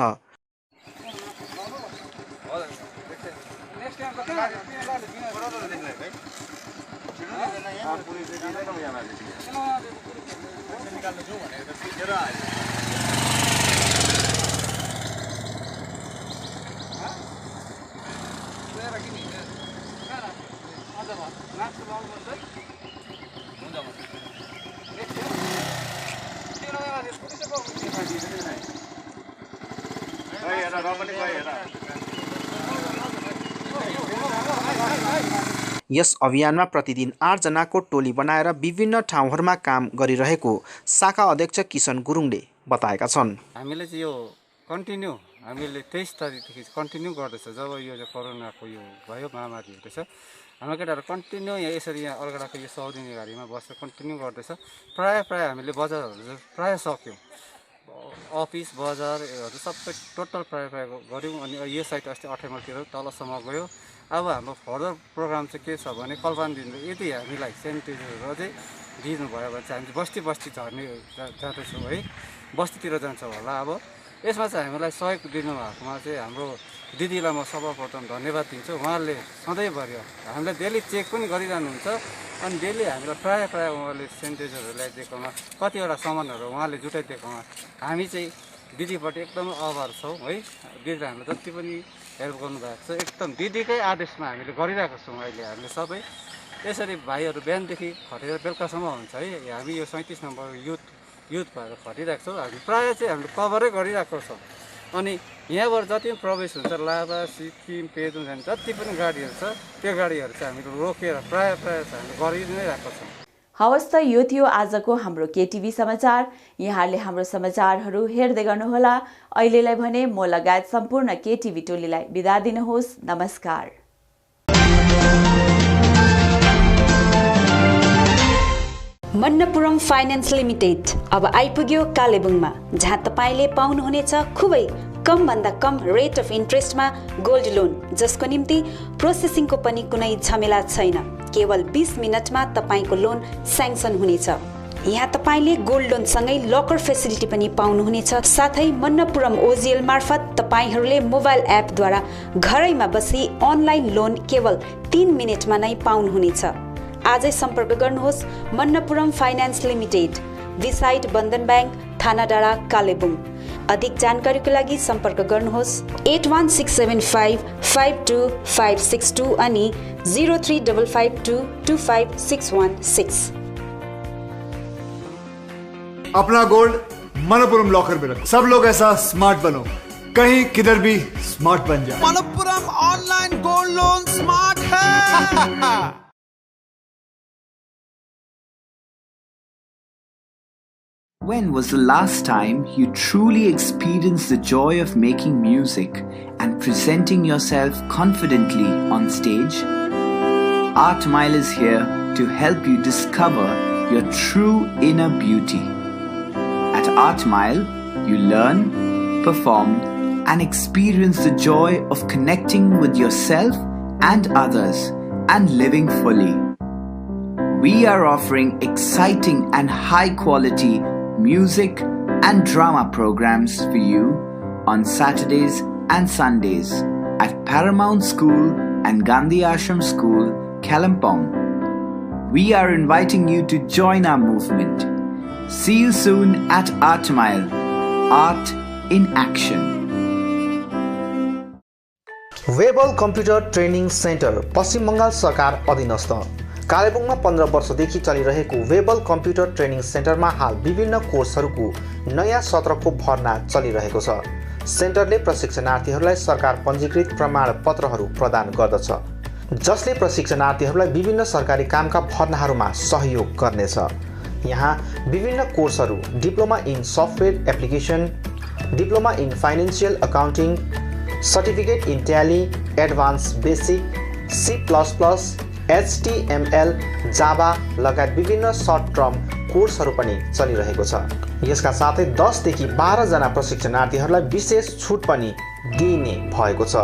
यस अभियानमा प्रतिदिन 8 जनाको टोली बनाएर विभिन्न ठाउँहरूमा काम गरिरहेको शाखा अध्यक्ष किशन गुरुङले बताएका छन्। हामीले चाहिँ यो कन्टिन्यू हामीले 23 तारिकदेखि कन्टिन्यू गर्दैछ। जब यो कोरोनाको यो भयो महामारी हुँदैछ, हाम्रो केटाहरू कन्टिन्यू यसरी यहाँ अलगढाको यो सौदिनी गाडीमा बसेर कन्टिन्यू गर्दैछ। प्राय हामीले बजारहरू प्राय सक्यौँ, अफिस बजारहरू सबै टोटल प्राय गऱ्यौँ। अनि यो साइड अस्ति 8 माइलतिर तलसम्म गयो। अब हाम्रो फर्दर प्रोग्राम चाहिँ के छ भने कल्पना दिनु यदि हामीलाई सेनिटाइजरहरू चाहिँ दिनुभयो भने चाहिँ हामी बस्ती झर्ने जाँदैछौँ है, बस्तीतिर जान्छौँ होला। अब यसमा चाहिँ हामीलाई सहयोग दिनुभएकोमा चाहिँ हाम्रो दिदीलाई म सर्वप्रथम धन्यवाद दिन्छु। उहाँले सधैँभरि हामीलाई डेली चेक पनि गरिरहनुहुन्छ अनि डेली हामीलाई प्राय उहाँले सेनिटाइजरहरू ल्याइदिएकोमा कतिवटा सामानहरू उहाँले जुटाइदिएकोमा हामी चाहिँ दिदीपट्टि एकदमै आभार छौँ है। दिदीले हामीलाई जति पनि हेल्प गर्नुभएको छ एकदम दिदीकै आदेशमा हामीले गरिरहेको छौँ। अहिले हामीले सबै यसरी भाइहरू बिहानदेखि खटेर बेलुकासम्म हुन्छ है। हामी यो 37 नम्बर युथ भएर खटिरहेको छौँ। हामी प्रायः चाहिँ हामीले कभरै गरिरहेको छौँ। अनि यहाँबाट जति पनि प्रवेश हुन्छ लाभा, सिक्किम, पेदुङ जाने जति पनि गाडीहरू छ त्यो गाडीहरू चाहिँ हामीले रोकेर प्रायः हामीले गरि नै रहेको छौँ। हवस् त, यो थियो आजको हाम्रो केटिभी समाचार। यहाँले हाम्रो समाचारहरू हेर्दै गर्नुहोला। अहिलेलाई भने म लगायत सम्पूर्ण केटिभी टोलीलाई बिदा दिनुहोस्। नमस्कार। मन्नपुरम फाइनान्स लिमिटेड अब आइपुग्यो कालेबुङमा, जहाँ तपाईँले पाउनुहुनेछ खुबै कमभन्दा कम रेट अफ इन्ट्रेस्टमा गोल्ड लोन, जसको निम्ति प्रोसेसिङको पनि कुनै झमेला छैन। केवल 20 मिनटमा तपाईँको लोन स्याङ्सन हुनेछ। यहाँ तपाईले गोल्ड लोन सँगै लकर फेसिलिटी पनि पाउनुहुनेछ। साथै मन्नपुरम ओजिएल मार्फत तपाईहरूले मोबाइल एपद्वारा घरैमा बसी अनलाइन लोन केवल 3 मिनेटमा नै पाउनुहुनेछ। आजै सम्पर्क गर्नुहोस् मन्नपुरम फाइनान्स लिमिटेड, बिसाइड बन्धन ब्याङ्क, थाना डाँडा, कालेबुङ। अधिक जानकारीको लागि सम्पर्क गर्नुहोस् 81675 52562 अनि 03552 25616। अपना गोल्ड मनपुरम लॉकर में रखो। सब लोग ऐसा स्मार्ट बनो, कहीं किधर भी स्मार्ट बन जाए। Manappuram online gold loan smart है। When was the last time you truly experienced the joy of making music and presenting yourself confidently on stage? Art Mile is here to help you discover your true inner beauty. At Art Mile, you learn, perform, and experience the joy of connecting with yourself and others and living fully. We are offering exciting and high-quality music and drama programs for you on Saturdays and Sundays at Paramount School and Gandhi Ashram School, Kalimpong. We are inviting you to join our movement. See you soon at Art Mile, Art in Action. Webel computer training centre Paschim Bangal सरकार अधीनस्थ कालेबुङमा 15 वर्षदेखि चलिरहेको वेबल computer training सेन्टरमा हाल विभिन्न कोर्सहरूको नयाँ सत्रको भर्ना चलिरहेको छ। सेन्टरले प्रशिक्षणार्थीहरूलाई सरकार पञ्जीकृत प्रमाणपत्रहरू प्रदान गर्दछ, जसले प्रशिक्षणार्थीहरूलाई विभिन्न सरकारी कामका भर्नाहरूमा सहयोग गर्नेछ। यहाँ विभिन्न कोर्सहरू diploma in software application, diploma in financial accounting, certificate in tally, advance basic, C++, HTML, Java लगायत विभिन्न सर्ट टर्म कोर्सहरू पनि चलिरहेको छ। यसका साथै 10 देखि 12 जना प्रशिक्षणार्थीहरूलाई विशेष छुट पनि दिइने भएको छ।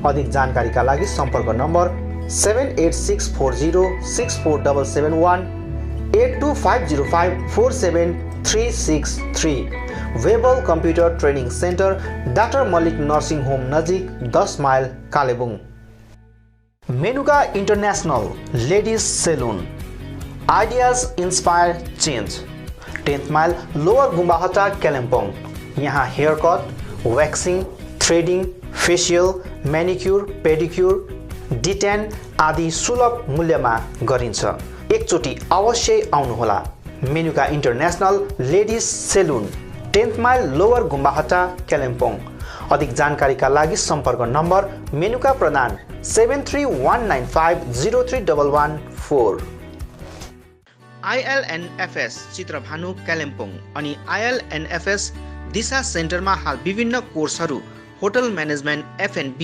अधिक जानकारीका लागि सम्पर्क number 7864064771 8250547363। Webel computer training centre, doctor Mallick nursing home नजिक, 10 mile, Kalebung. Menuka international ladies salon, ideas inspire change, 10th mile, lower Gumbahatta, Kalimpong. यहाँ haircut, waxing, threading, facial, manicure, pedicure, detan आदि सुलभ मूल्यमा गरिन्छ। एकचोटि अवश्य आउनुहोला। Menuka international ladies salon, 10th mile, lower Gumbahatta, Kalimpong. अधिक जानकारीका लागि सम्पर्क नम्बर मेनुका प्रधान 7319503114। ILNFS चित्रभानु कालिम्पोङ अनि ILNFS दिशा सेन्टरमा हाल विभिन्न कोर्सहरू होटल म्यानेजमेन्ट, F&B,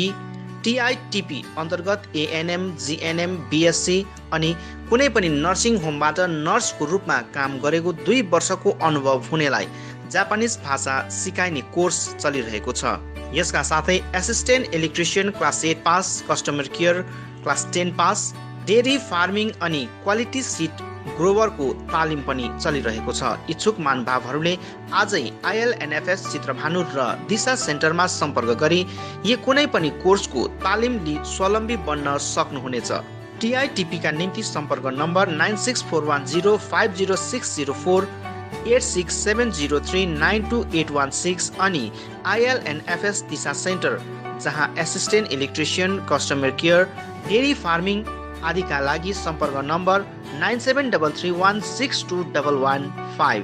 TITP अन्तर्गत ANM, GNM, BSc अनि कुनै पनि नर्सिङ होमबाट नर्सको रूपमा काम गरेको 2 वर्षको अनुभव हुनेलाई जापानिज भाषा सिकाइने कोर्स चलिरहेको छ। यसका साथै assistant electrician class 8 pass, customer care class 10 pass, dairy farming अनि क्वालिटी सीड ग्रोवरको तालिम पनि चलिरहेको छ। इच्छुक महानुभावहरूले आजै ILNFS चित्रभानु र दिशा सेन्टरमा सम्पर्क गरी यो कुनै पनि कोर्सको तालिम लिई स्वावलम्बी बन्न सक्नुहुनेछ। TITP का निम्ति सम्पर्क नम्बर 9641050604 8670392816 अनि ILNFS दिशा सेन्टर जहाँ assistant electrician, customer care, dairy farming आदिका लागि सम्पर्क number 9733162115।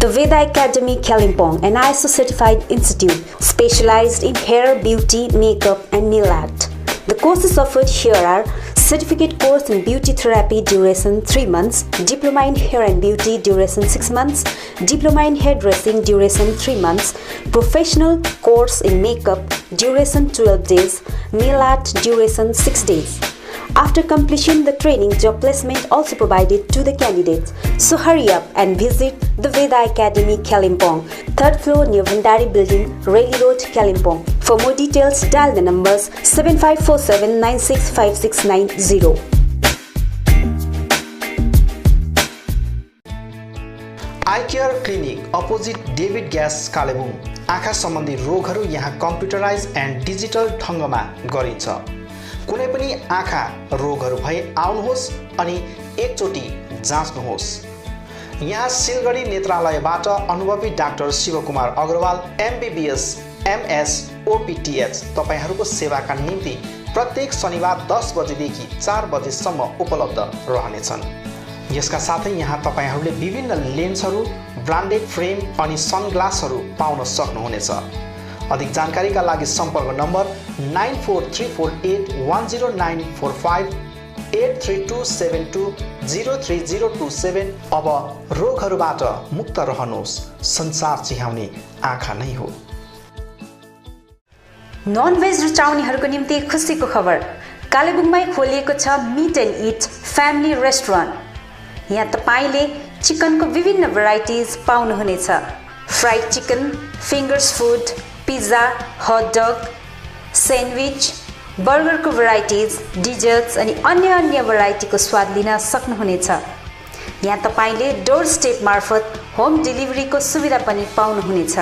The Veda Academy Kalimpong, an ISO certified institute specialized in hair, beauty, makeup and nail art. The courses offered here are certificate course in beauty therapy duration 3 months, diploma in hair and beauty duration 6 months, diploma in hairdressing duration 3 months, professional course in makeup duration 12 days, nail art duration 6 days. After completion the training, job placement also provided to the candidates. So hurry up and visit the Veda Academy Kalimpong, 3rd floor near Vandari Building, Railway Road, Kalimpong. For more details, dial the numbers 7547965690. Opposite David gas Kalimpong. आँखा सम्बन्धी रोगहरू यहाँ computerise and digital ढङ्गमा गरिन्छ। कुनै पनि आँखा रोगहरू भए आउनुहोस् अनि एकचोटि जाँच्नुहोस्। यहाँ सिलगढी नेत्रालयबाट अनुभवी doctor Shivkumar Agrawal MBBS MS OPTH तपाईहरूको सेवाका निम्ति प्रत्येक शनिबार 10 बजेदेखि 4 बजेसम्म उपलब्ध रहनेछन्। यसका साथै यहाँ तपाईहरूले विभिन्न लेन्सहरू, ब्रान्डेड फ्रेम अनि सनग्लासहरू पाउन सक्नुहुनेछ। अधिक जानकारीका लागि सम्पर्क नम्बर 9434810945 8327203027। अब रोगहरूबाट मुक्त रहनुहोस्, संसार चिहाउने आँखा नै हो। नन भेज रुचाउनेहरूको निम्ति खुसीको खबर, कालेबुङमै खोलिएको छ meet and eat family restaurant. यहाँ तपाईले चिकनको विभिन्न भेराइटिज पाउनुहुनेछ। Fried chicken, fingers food, pizza, hot dog, sandwich, बर्गरको भेराइटिज, डिजर्ट्स अनि अन्य भेराइटीको स्वाद लिन सक्नुहुनेछ। यहाँ तपाईले डोर स्टेप मार्फत होम डेलिभरीको सुविधा पनि पाउनुहुनेछ।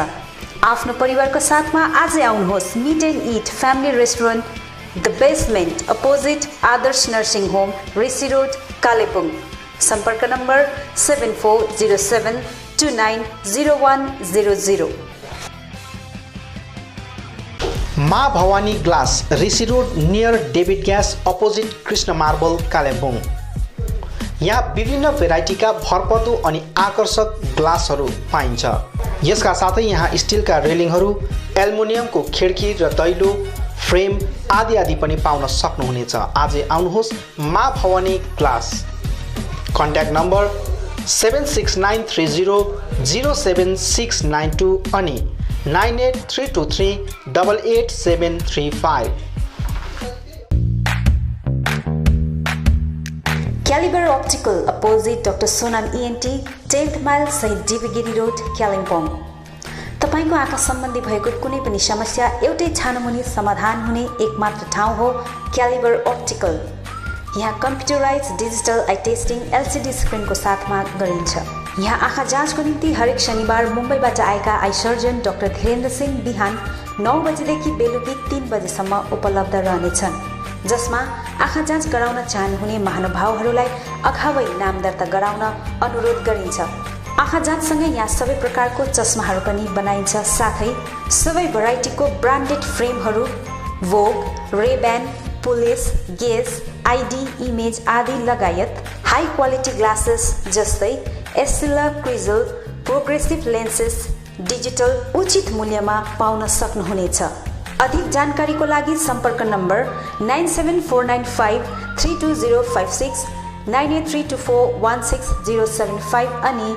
आफ्नो परिवारको साथमा आजै आउनुहोस् meet and eat family restaurant, the basement opposite Adarsh nursing home, Rishi road, Kalebung. सम्पर्क number 7407290100। Maa Bhavani glass, Rishi road near David gas opposite Krishna marble, Kalebung. यहाँ विभिन्न भेराइटीका भरपर्दो अनि आकर्षक ग्लासहरू पाइन्छ। यसका साथै यहाँ स्टिलका रेलिङहरू, एल्युमिनियमको खिड्की र दैलो फ्रेम आदि पनि पाउन सक्नुहुनेछ। आजै आउनुहोस् माँ भवानी ग्लास। कन्ट्याक्ट नम्बर 7693007692 अनि 9832388735। Calibre optical opposite doctor Sonam ENT, 10th mile सहित डिबीगिरी रोड, कालिम्पोङ। तपाईको आँखा सम्बन्धी भएको कुनै पनि समस्या एउटै छानोमुनि समाधान हुने एकमात्र ठाउँ हो क्यालिबर अप्टिकल। यहाँ computerise digital eye testing LCD स्क्रिनको साथमा गरिन्छ। यहाँ आँखा जाँचको निम्ति हरेक शनिबार मुम्बईबाट आएका eye surgeon doctor Dhirendra Singh बिहान 9 बजेदेखि बेलुकी 3 बजेसम्म उपलब्ध रहनेछन्, जसमा आँखा जाँच गराउन चाहनुहुने महानुभावहरूलाई अगावै नाम दर्ता गराउन अनुरोध गरिन्छ। आँखा जाँचसँगै यहाँ सबै प्रकारको चस्माहरू पनि बनाइन्छ। साथै सबै भेराइटीको ब्रान्डेड फ्रेमहरू, भोग, रेब्यान, पुलिस, गेस, ID, इमेज आदि लगायत हाई क्वालिटी ग्लासेस जस्तै एस्सिला, क्रिजल, प्रोग्रेसिभ लेन्सेस डिजिटल उचित मूल्यमा पाउन सक्नुहुनेछ। अधिक जानकारीको लागि सम्पर्क नम्बर 9749532056 9832416075 अनि